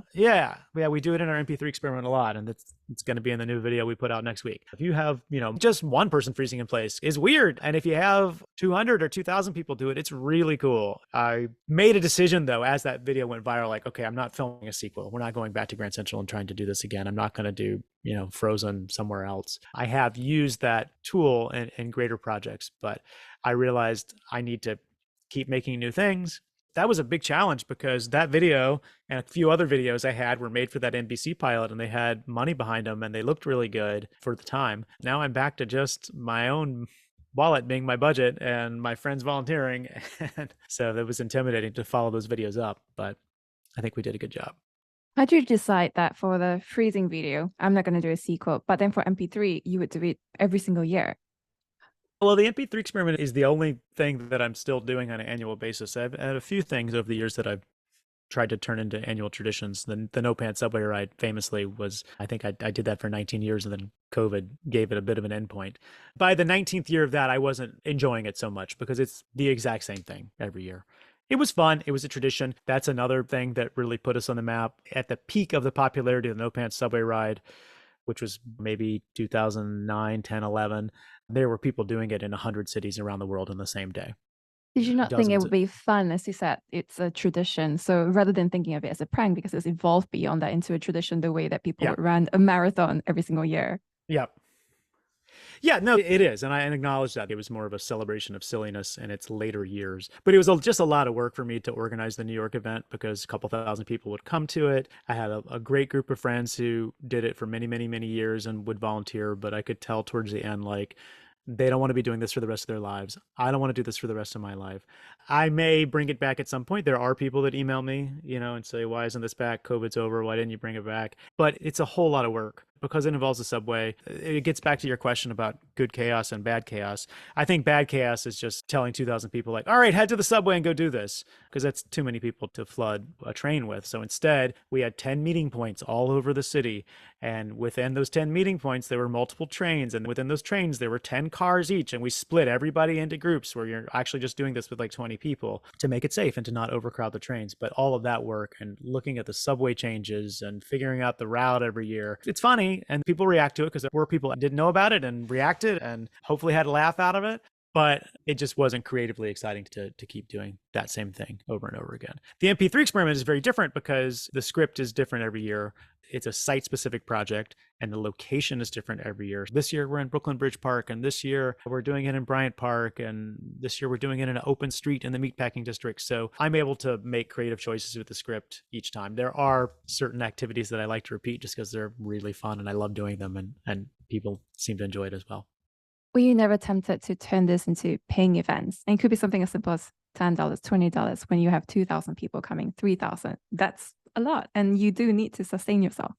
yeah, we do it in our MP3 experiment a lot, and it's going to be in the new video we put out next week. If you have, just one person freezing in place is weird, and if you have 200 or 2,000 people do it, it's really cool. I made a decision though, as that video went viral, like, okay, I'm not filming a sequel. We're not going back to Grand Central and trying to do this again. I'm not going to do, Frozen somewhere else. I have used that tool in greater projects, but I realized I need to keep making new things. That was a big challenge because that video and a few other videos I had were made for that NBC pilot and they had money behind them and they looked really good for the time. Now I'm back to just my own wallet being my budget and my friends volunteering. And so it was intimidating to follow those videos up, but I think we did a good job. How did you decide that for the freezing video, I'm not going to do a sequel, but then for MP3, you would do it every single year? Well, the MP3 experiment is the only thing that I'm still doing on an annual basis. I've had a few things over the years that I've tried to turn into annual traditions. The No Pants Subway Ride famously was, I think I did that for 19 years and then COVID gave it a bit of an endpoint. By the 19th year of that, I wasn't enjoying it so much because it's the exact same thing every year. It was fun. It was a tradition. That's another thing that really put us on the map. At the peak of the popularity of the No Pants Subway Ride, which was maybe 2009, 10, 11, there were people doing it in 100 cities around the world in the same day. Did you not think it Dozens. would be fun? As you said, it's a tradition. So rather than thinking of it as a prank, because it's evolved beyond that into a tradition, the way that people would run a marathon every single year. Yeah. Yeah, no, it is. And I acknowledge that it was more of a celebration of silliness in its later years. But it was just a lot of work for me to organize the New York event because a couple thousand people would come to it. I had a great group of friends who did it for many, many, many years and would volunteer. But I could tell towards the end, like, they don't want to be doing this for the rest of their lives. I don't want to do this for the rest of my life. I may bring it back at some point. There are people that email me, and say, "Why isn't this back? COVID's over. Why didn't you bring it back?" But it's a whole lot of work because it involves the subway. It gets back to your question about good chaos and bad chaos. I think bad chaos is just telling 2,000 people like, "All right, head to the subway and go do this," because that's too many people to flood a train with. So instead, we had 10 meeting points all over the city. And within those 10 meeting points, there were multiple trains. And within those trains, there were 10 cars each. And we split everybody into groups where you're actually just doing this with like 20 people to make it safe and to not overcrowd the trains. But all of that work and looking at the subway changes and figuring out the route every year, it's funny and people react to it because there were people that didn't know about it and reacted and hopefully had a laugh out of it. but it just wasn't creatively exciting to keep doing that same thing over and over again. The MP3 experiment is very different because the script is different every year. It's a site-specific project, and the location is different every year. This year we're in Brooklyn Bridge Park, and this year we're doing it in Bryant Park, and this year we're doing it in an open street in the meatpacking district. So I'm able to make creative choices with the script each time. There are certain activities that I like to repeat just because they're really fun and I love doing them, and people seem to enjoy it as well. Were you never tempted to turn this into paying events? And it could be something as simple as $10, $20 when you have 2,000 people coming, 3,000. That's a lot. And you do need to sustain yourself.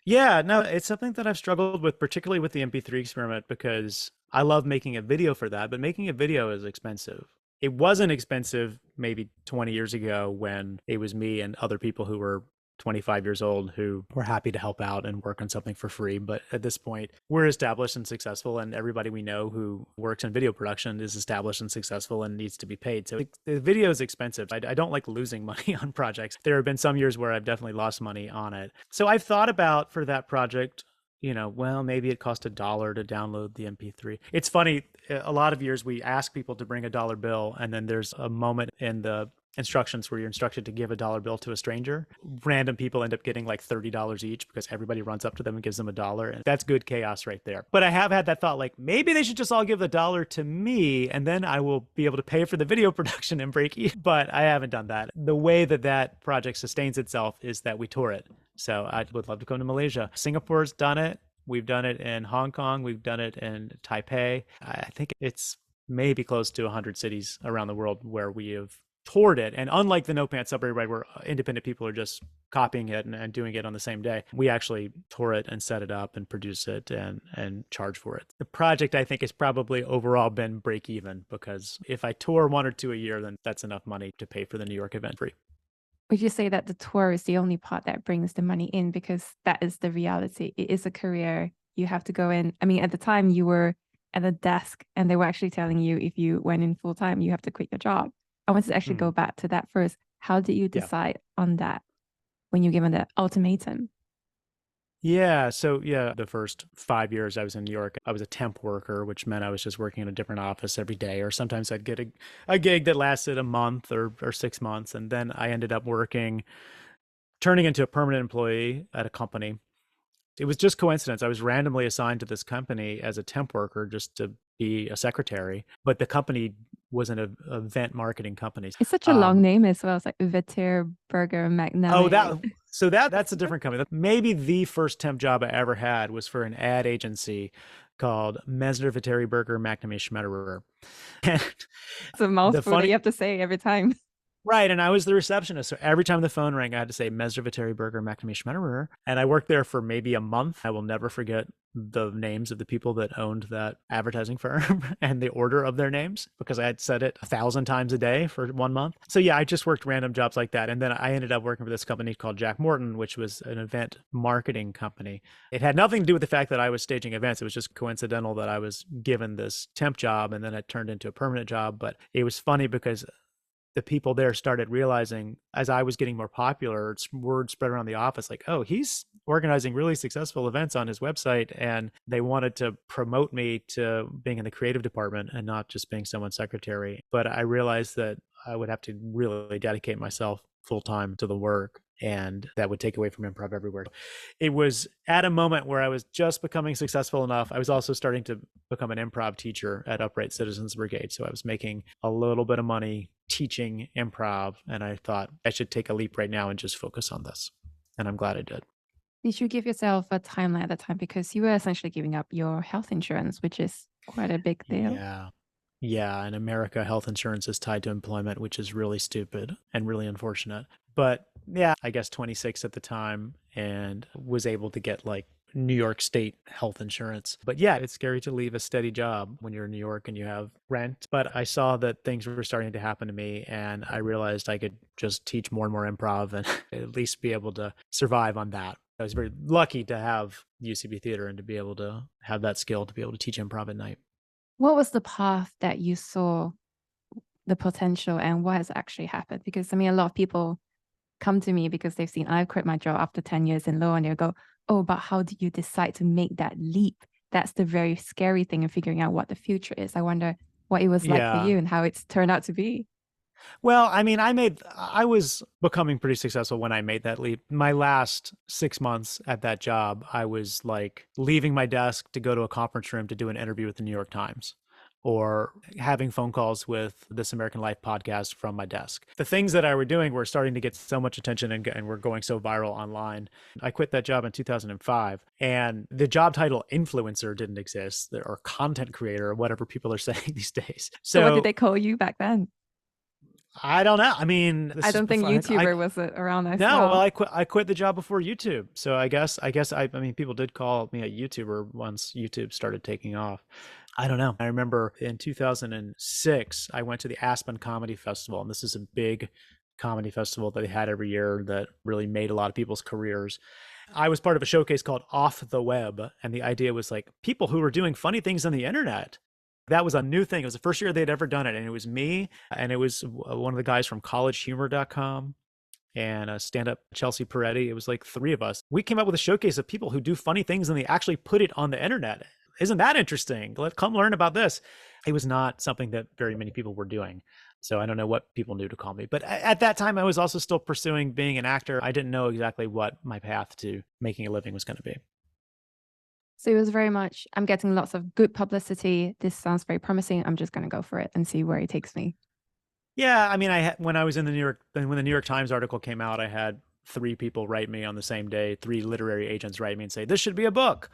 Yeah, no, it's something that I've struggled with, particularly with the MP3 experiment, because I love making a video for that, but making a video is expensive. It wasn't expensive maybe 20 years ago when it was me and other people who were 25 years old who were happy to help out and work on something for free. But at this point, we're established and successful, and everybody we know who works in video production is established and successful and needs to be paid. So the video is expensive. I don't like losing money on projects. There have been some years where I've definitely lost money on it. So I've thought about for that project, well, maybe it cost $1 to download the MP3. It's funny, a lot of years we ask people to bring a dollar bill, and then there's a moment in the instructions where you're instructed to give a dollar bill to a stranger. Random people end up getting like $30 each because everybody runs up to them and gives them a dollar. And that's good chaos right there. But I have had that thought, like, maybe they should just all give the dollar to me and then I will be able to pay for the video production and break even. But I haven't done that. The way that that project sustains itself is that we tour it. So I would love to come to Malaysia. Singapore's done it. We've done it in Hong Kong. We've done it in Taipei. I think it's maybe close to 100 cities around the world where we have toured it. And unlike the No Pants Subway ride where independent people are just copying it and doing it on the same day, we actually tour it and set it up and produce it and charge for it. The project, I think, has probably overall been break even, because if I tour 1 or 2 a year, then that's enough money to pay for the New York event free. Would you say that the tour is the only part that brings the money in? Because that is the reality. It is a career. You have to go in. I mean, at the time you were at a desk and they were actually telling you if you went in full time, you have to quit your job. I want to actually go back to that first. How did you decide on that when you given the ultimatum? Yeah. So, the first 5 years I was in New York, I was a temp worker, which meant I was just working in a different office every day. Or sometimes I'd get a gig that lasted a month or 6 months. And then I ended up turning into a permanent employee at a company. It was just coincidence. I was randomly assigned to this company as a temp worker just to be a secretary, but the company was an event marketing company. It's such a long name as well. It's like Vetter Burger McNally. That's a different company. Maybe the first temp job I ever had was for an ad agency called Mesner Vetteri Burger McNamee Schmetterer. It's a mouthful that you have to say every time. Right. And I was the receptionist. So every time the phone rang, I had to say Mesner Vetteri Burger McNamee Schmetterer. And I worked there for maybe a month. I will never forget the names of the people that owned that advertising firm and the order of their names, because I had said it 1,000 times a day for 1 month. So I just worked random jobs like that. And then I ended up working for this company called Jack Morton, which was an event marketing company. It had nothing to do with the fact that I was staging events. It was just coincidental that I was given this temp job and then it turned into a permanent job. But it was funny because the people there started realizing, as I was getting more popular, word spread around the office, like, oh, he's organizing really successful events on his website. And they wanted to promote me to being in the creative department and not just being someone's secretary. But I realized that I would have to really dedicate myself full time to the work, and that would take away from Improv Everywhere. It was at a moment where I was just becoming successful enough. I was also starting to become an improv teacher at Upright Citizens Brigade. So I was making a little bit of money teaching improv, and I thought I should take a leap right now and just focus on this. And I'm glad I did. Did you give yourself a timeline at the time? Because you were essentially giving up your health insurance, which is quite a big deal. Yeah. In America, health insurance is tied to employment, which is really stupid and really unfortunate. But I guess 26 at the time, and was able to get like New York State health insurance. But it's scary to leave a steady job when you're in New York and you have rent. But I saw that things were starting to happen to me, and I realized I could just teach more and more improv and at least be able to survive on that. I was very lucky to have UCB Theater and to be able to have that skill to be able to teach improv at night. What was the path that you saw the potential, and what has actually happened? Because a lot of people come to me because they've seen I've quit my job after 10 years in law, and they'll go, oh, but how did you decide to make that leap? That's the very scary thing in figuring out what the future is. I wonder, what it was like for Yeah. you and how it's turned out to be. Well, I mean, I was becoming pretty successful when I made that leap. My last 6 months at that job, I was like leaving my desk to go to a conference room to do an interview with the New York Times or having phone calls with This American Life podcast from my desk. The things that I were doing were starting to get so much attention and were going so viral online. I quit that job in 2005, and the job title influencer didn't exist, or content creator, or whatever people are saying these days. So what did So they call you back then? I don't know. I mean, I this is don't think before YouTuber was around as no, well, well. I quit the job before YouTube. So I mean, people did call me a YouTuber once YouTube started taking off. I don't know. I remember in 2006, I went to the Aspen Comedy Festival, and this is a big comedy festival that they had every year that really made a lot of people's careers. I was part of a showcase called Off the Web, and the idea was like people who were doing funny things on the internet. That was a new thing. It was the first year they'd ever done it, and it was me, and it was one of the guys from collegehumor.com and stand-up Chelsea Peretti. It was like three of us. We came up with a showcase of people who do funny things and they actually put it on the internet. Isn't that interesting? Come learn about this. It was not something that very many people were doing. So I don't know what people knew to call me. But at that time, I was also still pursuing being an actor. I didn't know exactly what my path to making a living was going to be. So it was very much, I'm getting lots of good publicity. This sounds very promising. I'm just going to go for it and see where it takes me. Yeah, I mean, when I was in when the New York Times article came out, I had three people write me on the same day, three literary agents write me and say, this should be a book.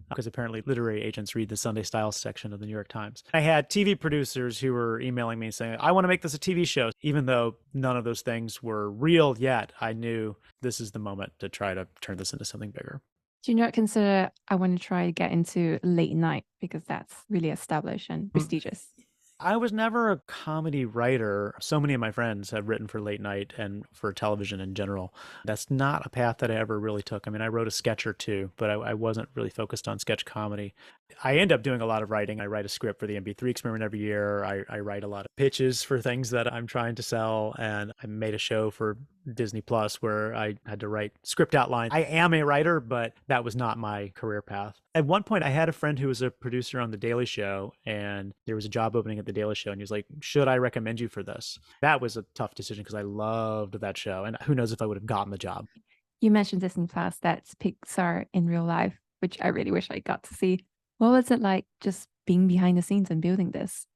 Because apparently literary agents read the Sunday Style section of the New York Times. I had TV producers who were emailing me saying, I want to make this a TV show. Even though none of those things were real yet, I knew this is the moment to try to turn this into something bigger. Do you not consider I want to try to get into late night because that's really established and prestigious? I was never a comedy writer. So many of my friends have written for late night and for television in general. That's not a path that I ever really took. I mean, I wrote a sketch or two, but I wasn't really focused on sketch comedy. I end up doing a lot of writing. I write a script for the MP3 Experiment every year. I write a lot of pitches for things that I'm trying to sell. And I made a show for Disney Plus where I had to write script outlines. I am a writer, but that was not my career path. At one point, I had a friend who was a producer on The Daily Show, and there was a job opening at The Daily Show, and he was like, should I recommend you for this? That was a tough decision because I loved that show, and who knows if I would have gotten the job. You mentioned Disney Plus, that's Pixar in real life, which I really wish I got to see. What was it like just being behind the scenes and building this?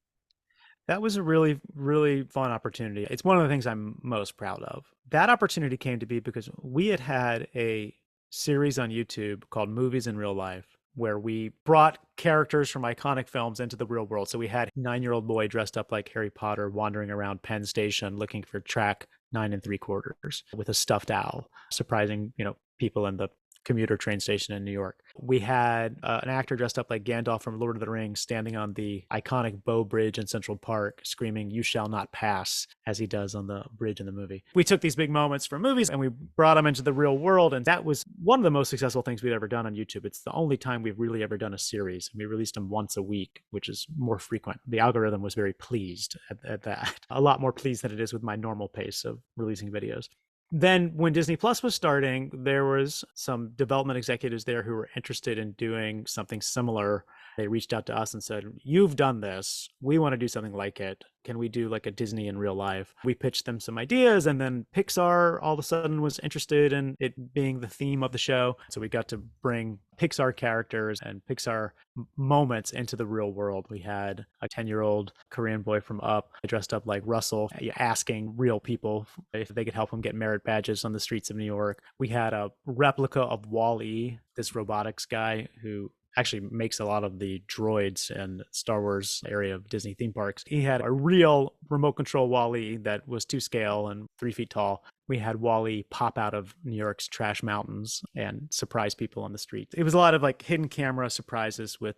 That was a really, really fun opportunity. It's one of the things I'm most proud of. That opportunity came to be because we had a series on YouTube called Movies in Real Life, where we brought characters from iconic films into the real world. So we had a 9-year-old boy dressed up like Harry Potter wandering around Penn Station looking for track 9 3/4 with a stuffed owl, surprising, people in the commuter train station in New York. We had an actor dressed up like Gandalf from Lord of the Rings standing on the iconic Bow Bridge in Central Park screaming, "You shall not pass," as he does on the bridge in the movie. We took these big moments from movies and we brought them into the real world. And that was one of the most successful things we'd ever done on YouTube. It's the only time we've really ever done a series. We released them once a week, which is more frequent. The algorithm was very pleased at that. A lot more pleased than it is with my normal pace of releasing videos. Then when Disney Plus was starting, there was some development executives there who were interested in doing something similar. They reached out to us and said, you've done this. We want to do something like it. Can we do like a Disney in real life? We pitched them some ideas, and then Pixar all of a sudden was interested in it being the theme of the show. So we got to bring Pixar characters and Pixar moments into the real world. We had a 10-year-old Korean boy from Up dressed up like Russell, asking real people if they could help him get merit badges on the streets of New York. We had a replica of Wall-E, this robotics guy who actually makes a lot of the droids in Star Wars area of Disney theme parks. He had a real remote control Wall-E that was to scale and 3 feet tall. We had Wall-E pop out of New York's trash mountains and surprise people on the street. It was a lot of like hidden camera surprises with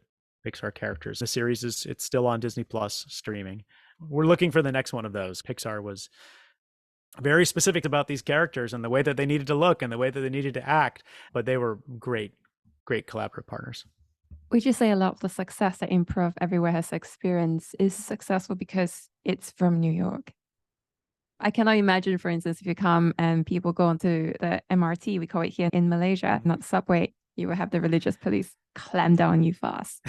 Pixar characters. The series it's still on Disney Plus streaming. We're looking for the next one of those. Pixar was very specific about these characters and the way that they needed to look and the way that they needed to act, but they were great collaborative partners. Would you say a lot of the success that Improv Everywhere has experienced is successful because it's from New York? I cannot imagine, for instance, if you come and people go onto the MRT, we call it here in Malaysia, not the subway, you will have the religious police clamp down on you fast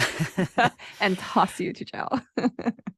and toss you to jail.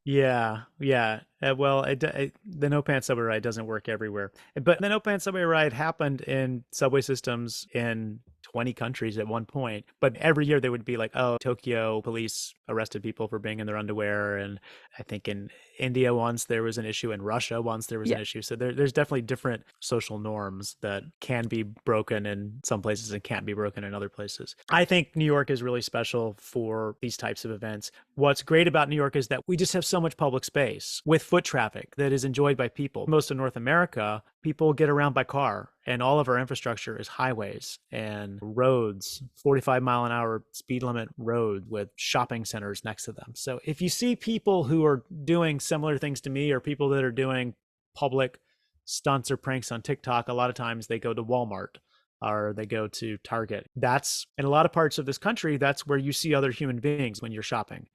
Yeah, yeah. Well, the no pants subway ride doesn't work everywhere, but the no pants subway ride happened in subway systems in 20 countries at one point. But every year they would be like, "Oh, Tokyo police arrested people for being in their underwear," and I think in India once there was an issue, in Russia once there was Yeah. an issue. So there's definitely different social norms that can be broken in some places and can't be broken in other places. I think New York is really special for these types of events. What's great about New York is that we just have so much public space with foot traffic that is enjoyed by people. Most of North America, people get around by car, and all of our infrastructure is highways and roads, 45-mile-an-hour speed limit road with shopping centers next to them. So if you see people who are doing similar things to me, or people that are doing public stunts or pranks on TikTok, a lot of times they go to Walmart or they go to Target. That's in a lot of parts of this country, that's where you see other human beings when you're shopping.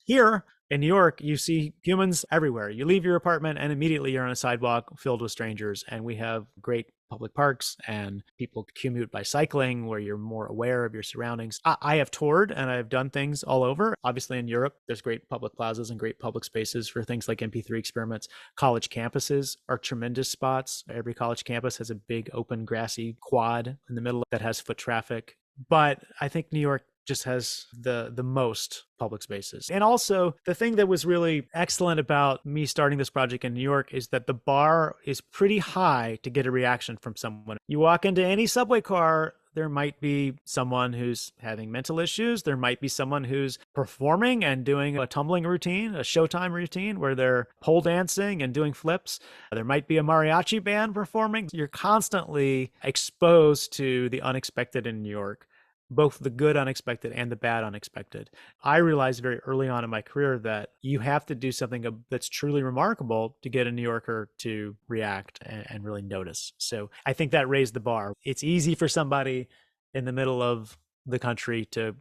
Here in New York, you see humans everywhere. You leave your apartment and immediately you're on a sidewalk filled with strangers. And we have great public parks, and people commute by cycling where you're more aware of your surroundings. I have toured and I've done things all over. Obviously in Europe, there's great public plazas and great public spaces for things like MP3 experiments. College campuses are tremendous spots. Every college campus has a big open grassy quad in the middle that has foot traffic. But I think New York just has the most public spaces. And also, the thing that was really excellent about me starting this project in New York is that the bar is pretty high to get a reaction from someone. You walk into any subway car, there might be someone who's having mental issues. There might be someone who's performing and doing a tumbling routine, a Showtime routine where they're pole dancing and doing flips. There might be a mariachi band performing. You're constantly exposed to the unexpected in New York, both the good unexpected and the bad unexpected. I realized very early on in my career that you have to do something that's truly remarkable to get a New Yorker to react and really notice. So I think that raised the bar. It's easy for somebody in the middle of the country to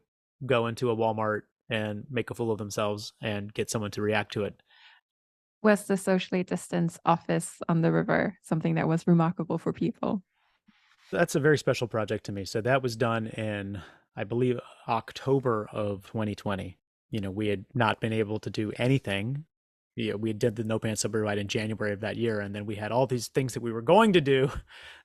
go into a Walmart and make a fool of themselves and get someone to react to it. Was the socially distanced office on the river something that was remarkable for people? That's a very special project to me. So that was done in, I believe, October of 2020. We had not been able to do anything. We did the No Pants Subway ride in January of that year, and then we had all these things that we were going to do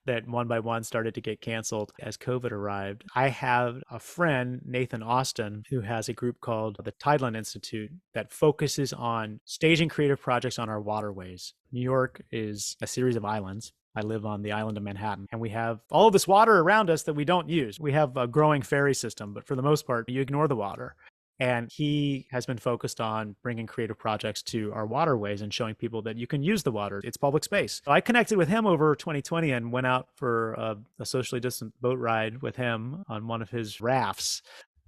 that one by one started to get canceled as COVID arrived. I have a friend, Nathan Austin, who has a group called the Tideland Institute that focuses on staging creative projects on our waterways. New York is a series of islands. I live on the island of Manhattan, and we have all of this water around us that we don't use. We have a growing ferry system, but for the most part, you ignore the water. And he has been focused on bringing creative projects to our waterways and showing people that you can use the water. It's public space. So I connected with him over 2020 and went out for a socially distant boat ride with him on one of his rafts.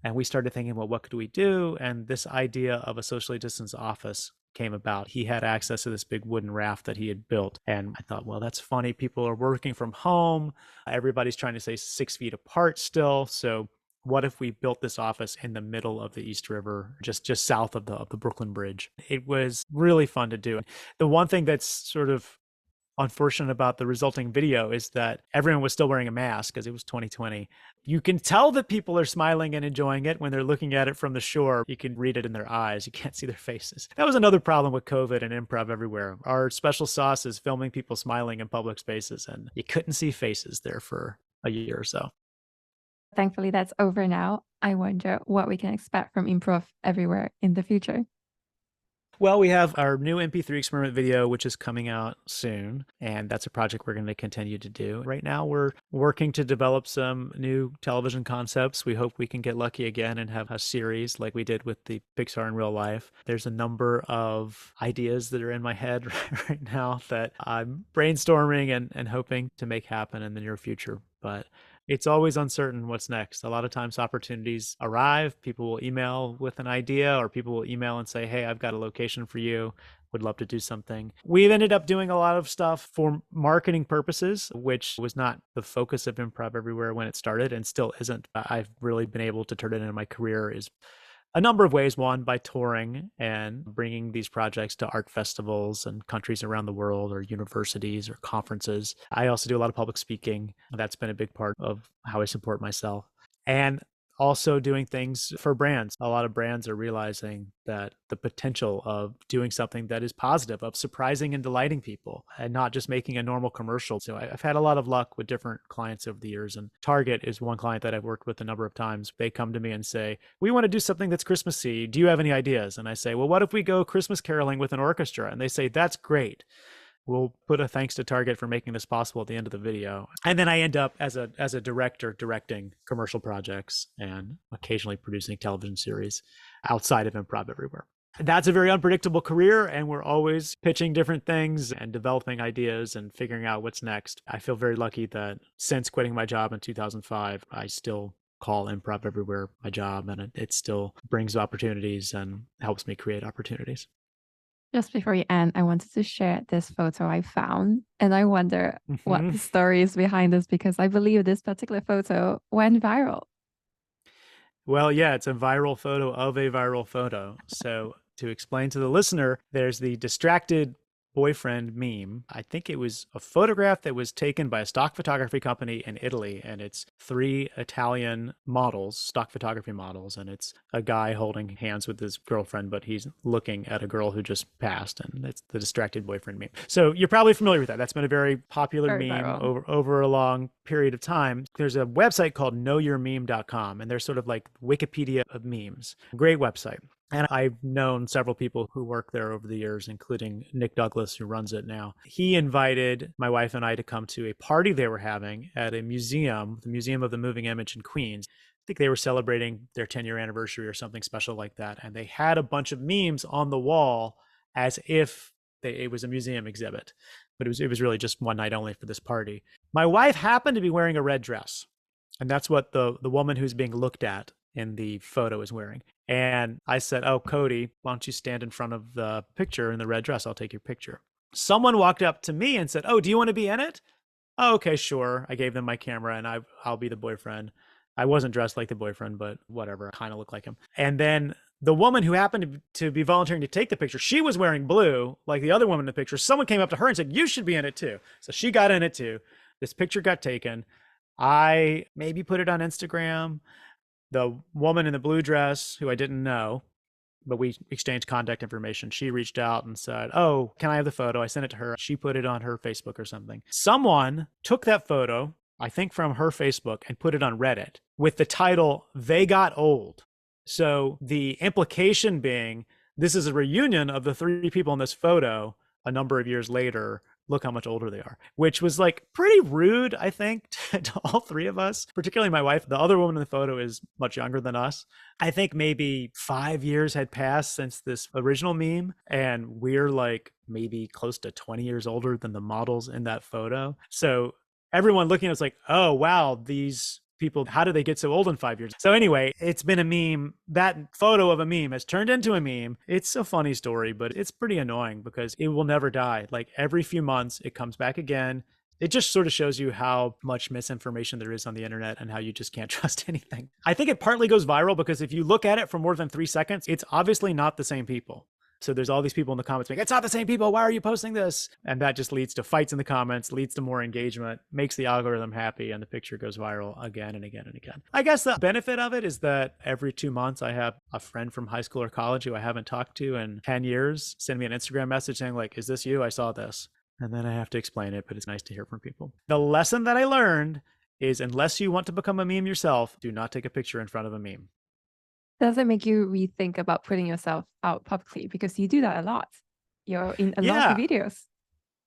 And we started thinking, well, what could we do? And this idea of a socially distanced office came about. He had access to this big wooden raft that he had built. And I thought, well, that's funny. People are working from home. Everybody's trying to stay 6 feet apart still. So what if we built this office in the middle of the East River, just south of the Brooklyn Bridge? It was really fun to do. The one thing that's sort of unfortunate about the resulting video is that everyone was still wearing a mask because it was 2020. You can tell that people are smiling and enjoying it when they're looking at it from the shore. You can read it in their eyes. You can't see their faces. That was another problem with COVID and Improv Everywhere. Our special sauce is filming people smiling in public spaces, and you couldn't see faces there for a year or so. Thankfully, that's over now. I wonder what we can expect from Improv Everywhere in the future. Well, we have our new MP3 experiment video, which is coming out soon, and that's a project we're going to continue to do. Right now, we're working to develop some new television concepts. We hope we can get lucky again and have a series like we did with the Pixar in real life. There's a number of ideas that are in my head right now that I'm brainstorming and hoping to make happen in the near future. But it's always uncertain what's next. A lot of times opportunities arrive, people will email with an idea, or people will email and say, hey, I've got a location for you, would love to do something. We've ended up doing a lot of stuff for marketing purposes, which was not the focus of Improv Everywhere when it started and still isn't. I've really been able to turn it into my career is a number of ways. One, by touring and bringing these projects to art festivals and countries around the world, or universities or conferences. I also do a lot of public speaking. That's been a big part of how I support myself. And also doing things for brands. A lot of brands are realizing that the potential of doing something that is positive, of surprising and delighting people, and not just making a normal commercial. So I've had a lot of luck with different clients over the years. And Target is one client that I've worked with a number of times. They come to me and say, we want to do something that's Christmassy. Do you have any ideas? And I say, well, what if we go Christmas caroling with an orchestra? And they say, that's great. We'll put a thanks to Target for making this possible at the end of the video. And then I end up as a director directing commercial projects and occasionally producing television series outside of Improv Everywhere. That's a very unpredictable career, and we're always pitching different things and developing ideas and figuring out what's next. I feel very lucky that since quitting my job in 2005, I still call Improv Everywhere my job, and it still brings opportunities and helps me create opportunities. Just before you end, I wanted to share this photo I found, and I wonder what the story is behind this, because I believe this particular photo went viral. Well, yeah, it's a viral photo of a viral photo. So to explain to the listener, there's the distracted boyfriend meme. I think it was a photograph that was taken by a stock photography company in Italy, and it's 3 Italian models, stock photography models, and it's a guy holding hands with his girlfriend, but he's looking at a girl who just passed, and it's the distracted boyfriend meme. So you're probably familiar with that. That's been a very popular meme over a long period of time. There's a website called knowyourmeme.com, and they're sort of like Wikipedia of memes. Great website. And I've known several people who work there over the years, including Nick Douglas, who runs it now. He invited my wife and I to come to a party they were having at a museum, the Museum of the Moving Image in Queens. I think they were celebrating their 10-year anniversary or something special like that. And they had a bunch of memes on the wall as if it was a museum exhibit. But it was really just one night only for this party. My wife happened to be wearing a red dress. And that's what the woman who's being looked at in the photo is wearing. And I said, oh, Cody, why don't you stand in front of the picture in the red dress? I'll take your picture. Someone walked up to me and said, oh, do you want to be in it? Oh, okay, sure. I gave them my camera and I'll be the boyfriend. I wasn't dressed like the boyfriend, but whatever, I kind of look like him. And then the woman who happened to be volunteering to take the picture, she was wearing blue, like the other woman in the picture. Someone came up to her and said, you should be in it too. So she got in it too. This picture got taken. I maybe put it on Instagram. The woman in the blue dress, who I didn't know, but we exchanged contact information, she reached out and said, oh, can I have the photo? I sent it to her. She put it on her Facebook or something. Someone took that photo, I think from her Facebook, and put it on Reddit with the title, They Got Old. So the implication being, this is a reunion of the 3 people in this photo a number of years later. Look how much older they are, which was like pretty rude, I think, to all 3 of us, particularly my wife. The other woman in the photo is much younger than us. I think maybe 5 years had passed since this original meme, and we're like maybe close to 20 years older than the models in that photo. So everyone looking at us like, oh, wow, these people, how do they get so old in 5 years? So anyway, it's been a meme. That photo of a meme has turned into a meme. It's a funny story, but it's pretty annoying because it will never die. Like every few months, it comes back again. It just sort of shows you how much misinformation there is on the internet and how you just can't trust anything. I think it partly goes viral because if you look at it for more than 3 seconds, it's obviously not the same people. So there's all these people in the comments saying, it's not the same people. Why are you posting this? And that just leads to fights in the comments, leads to more engagement, makes the algorithm happy, and the picture goes viral again and again and again. I guess the benefit of it is that every 2 months I have a friend from high school or college who I haven't talked to in 10 years send me an Instagram message saying like, is this you? I saw this. And then I have to explain it, but it's nice to hear from people. The lesson that I learned is unless you want to become a meme yourself, do not take a picture in front of a meme. Does it make you rethink about putting yourself out publicly? Because you do that a lot. You're in a lot of videos.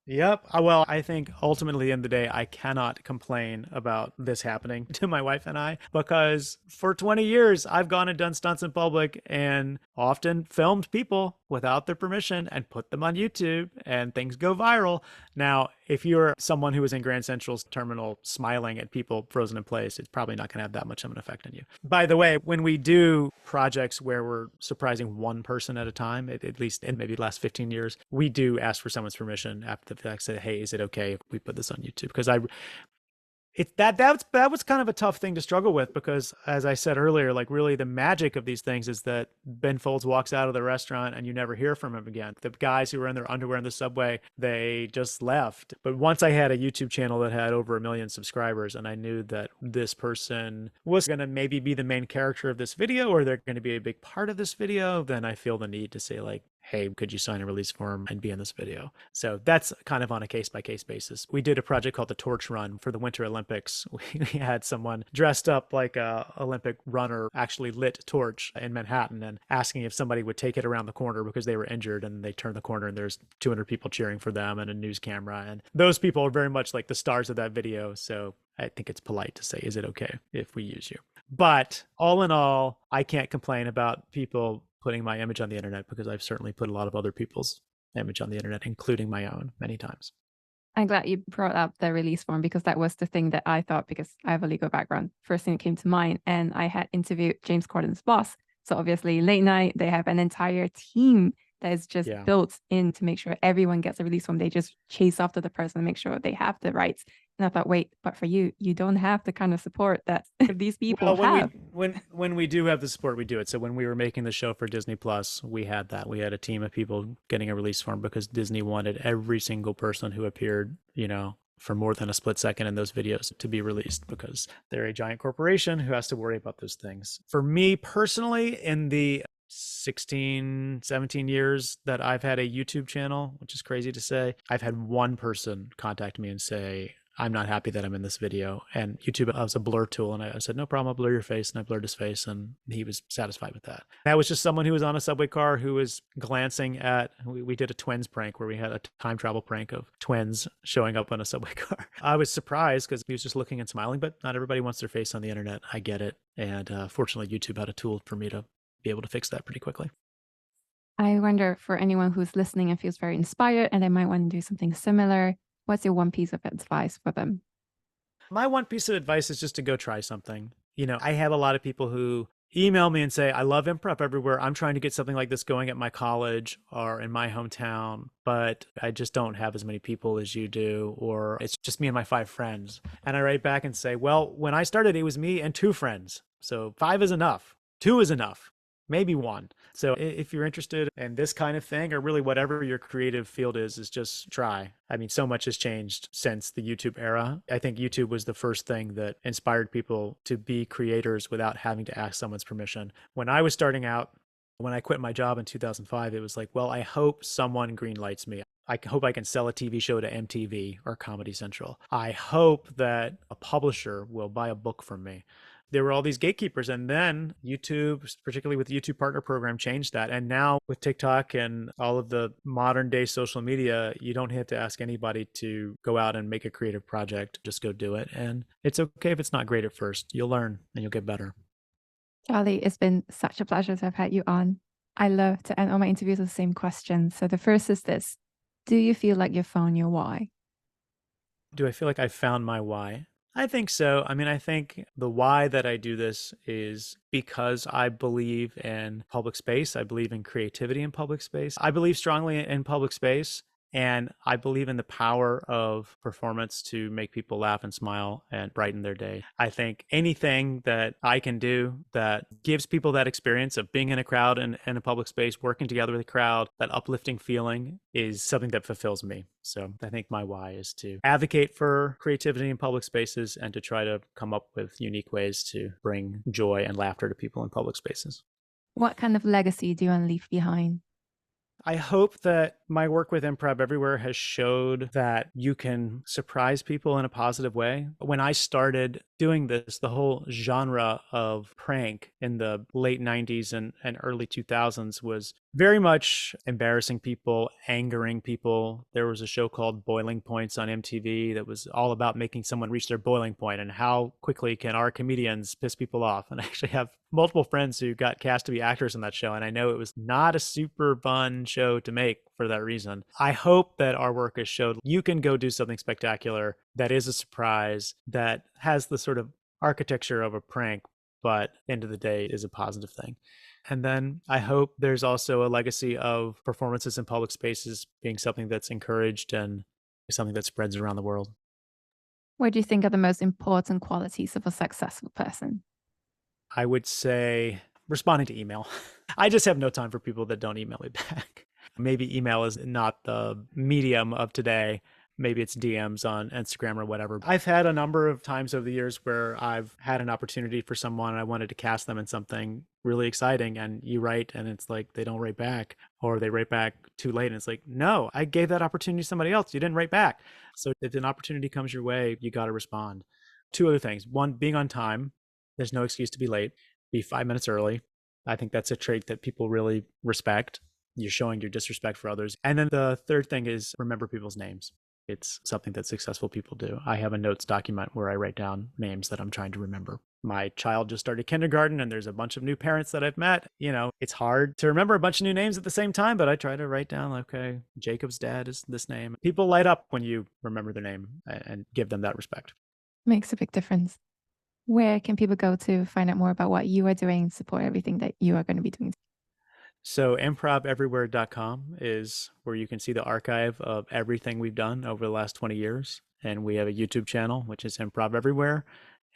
Yep. Well, I think ultimately, at the end of the day, I cannot complain about this happening to my wife and I, because for 20 years, I've gone and done stunts in public and often filmed people without their permission and put them on YouTube, and things go viral. Now, if you're someone who is in Grand Central's terminal smiling at people frozen in place, it's probably not going to have that much of an effect on you. By the way, when we do projects where we're surprising one person at a time, at least in maybe the last 15 years, we do ask for someone's permission after the fact, say, hey, is it okay if we put this on YouTube? Because that was kind of a tough thing to struggle with because, as I said earlier, like really the magic of these things is that Ben Folds walks out of the restaurant and you never hear from him again. The guys who were in their underwear in the subway, they just left. But once I had a YouTube channel that had over 1 million subscribers and I knew that this person was going to maybe be the main character of this video or they're going to be a big part of this video, then I feel the need to say like, hey, could you sign a release form and be in this video? So that's kind of on a case-by-case basis. We did a project called the Torch Run for the Winter Olympics. We had someone dressed up like a Olympic runner, actually lit torch in Manhattan and asking if somebody would take it around the corner because they were injured, and they turned the corner and there's 200 people cheering for them and a news camera. And those people are very much like the stars of that video. So I think it's polite to say, is it okay if we use you? But all in all, I can't complain about people putting my image on the internet because I've certainly put a lot of other people's image on the internet, including my own, many times. I'm glad you brought up the release form because that was the thing that I thought, because I have a legal background, first thing that came to mind. And I had interviewed James Corden's boss. So obviously late night, they have an entire team that is just built in to make sure everyone gets a release form. They just chase after the person and make sure they have the rights. And I thought, wait, but for you, you don't have the kind of support that these people have. When we do have the support, we do it. So when we were making the show for Disney Plus, we had that. We had a team of people getting a release form because Disney wanted every single person who appeared, for more than a split second in those videos to be released because they're a giant corporation who has to worry about those things. For me personally, in the 16, 17 years that I've had a YouTube channel, which is crazy to say, I've had one person contact me and say, I'm not happy that I'm in this video. And YouTube was a blur tool. And I said, no problem, I'll blur your face. And I blurred his face and he was satisfied with that. That was just someone who was on a subway car who was glancing at, we did a twins prank where we had a time travel prank of twins showing up on a subway car. I was surprised because he was just looking and smiling, but not everybody wants their face on the internet. I get it. And fortunately, YouTube had a tool for me to be able to fix that pretty quickly. I wonder, for anyone who's listening and feels very inspired and they might want to do something similar, what's your one piece of advice for them? My one piece of advice is just to go try something. I have a lot of people who email me and say, I love Improv Everywhere. I'm trying to get something like this going at my college or in my hometown, but I just don't have as many people as you do, or it's just me and my 5 friends. And I write back and say, well, when I started, it was me and 2 friends. So 5 is enough. 2 is enough. Maybe 1. So if you're interested in this kind of thing, or really whatever your creative field is just try. I mean, so much has changed since the YouTube era. I think YouTube was the first thing that inspired people to be creators without having to ask someone's permission. When I was starting out, when I quit my job in 2005, it was like, well, I hope someone greenlights me. I hope I can sell a TV show to MTV or Comedy Central. I hope that a publisher will buy a book from me. There were all these gatekeepers, and then YouTube, particularly with the YouTube Partner Program, changed that. And now with TikTok and all of the modern day social media, you don't have to ask anybody to go out and make a creative project. Just go do it. And it's okay if it's not great at first. You'll learn and you'll get better. Charlie, it's been such a pleasure to have had you on. I love to end all my interviews with the same question. So the first is this: do you feel like you found your why? Do I feel like I found my why? I think so. I mean, I think the why that I do this is because I believe in public space. I believe in creativity in public space. I believe strongly in public space. And I believe in the power of performance to make people laugh and smile and brighten their day. I think anything that I can do that gives people that experience of being in a crowd and in a public space, working together with a crowd, that uplifting feeling is something that fulfills me. So I think my why is to advocate for creativity in public spaces and to try to come up with unique ways to bring joy and laughter to people in public spaces. What kind of legacy do you want to leave behind? I hope that my work with Improv Everywhere has showed that you can surprise people in a positive way. When I started doing this, the whole genre of prank in the late 90s and early 2000s was very much embarrassing people, angering people. There was a show called Boiling Points on MTV that was all about making someone reach their boiling point and how quickly can our comedians piss people off. And I actually have multiple friends who got cast to be actors in that show. And I know it was not a super fun show to make for that reason. I hope that our work has showed you can go do something spectacular that is a surprise, that has the sort of architecture of a prank, but end of the day is a positive thing. And then I hope there's also a legacy of performances in public spaces being something that's encouraged and something that spreads around the world. What do you think are the most important qualities of a successful person? I would say responding to email. I just have no time for people that don't email me back. Maybe email is not the medium of today. Maybe it's DMs on Instagram or whatever. I've had a number of times over the years where I've had an opportunity for someone and I wanted to cast them in something really exciting, and you write and it's like they don't write back, or they write back too late and it's like, no, I gave that opportunity to somebody else. You didn't write back. So if an opportunity comes your way, you got to respond. Two other things. One, being on time. There's no excuse to be late. Be 5 minutes early. I think that's a trait that people really respect. You're showing your disrespect for others. And then the third thing is remember people's names. It's something that successful people do. I have a notes document where I write down names that I'm trying to remember. My child just started kindergarten and there's a bunch of new parents that I've met. You know, it's hard to remember a bunch of new names at the same time, but I try to write down, okay, Jacob's dad is this name. People light up when you remember their name and give them that respect. Makes a big difference. Where can people go to find out more about what you are doing, support everything that you are going to be doing? So improveverywhere.com is where you can see the archive of everything we've done over the last 20 years. And we have a YouTube channel, which is Improv Everywhere.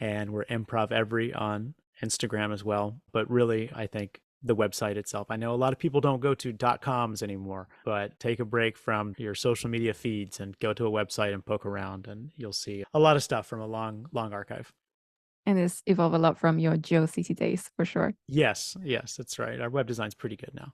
And we're Improv Every on Instagram as well. But really, I think the website itself. I know a lot of people don't go to .coms anymore, but take a break from your social media feeds and go to a website and poke around, and you'll see a lot of stuff from a long, long archive. And it's evolved a lot from your GeoCity days for sure. Yes, that's right. Our web design's pretty good now.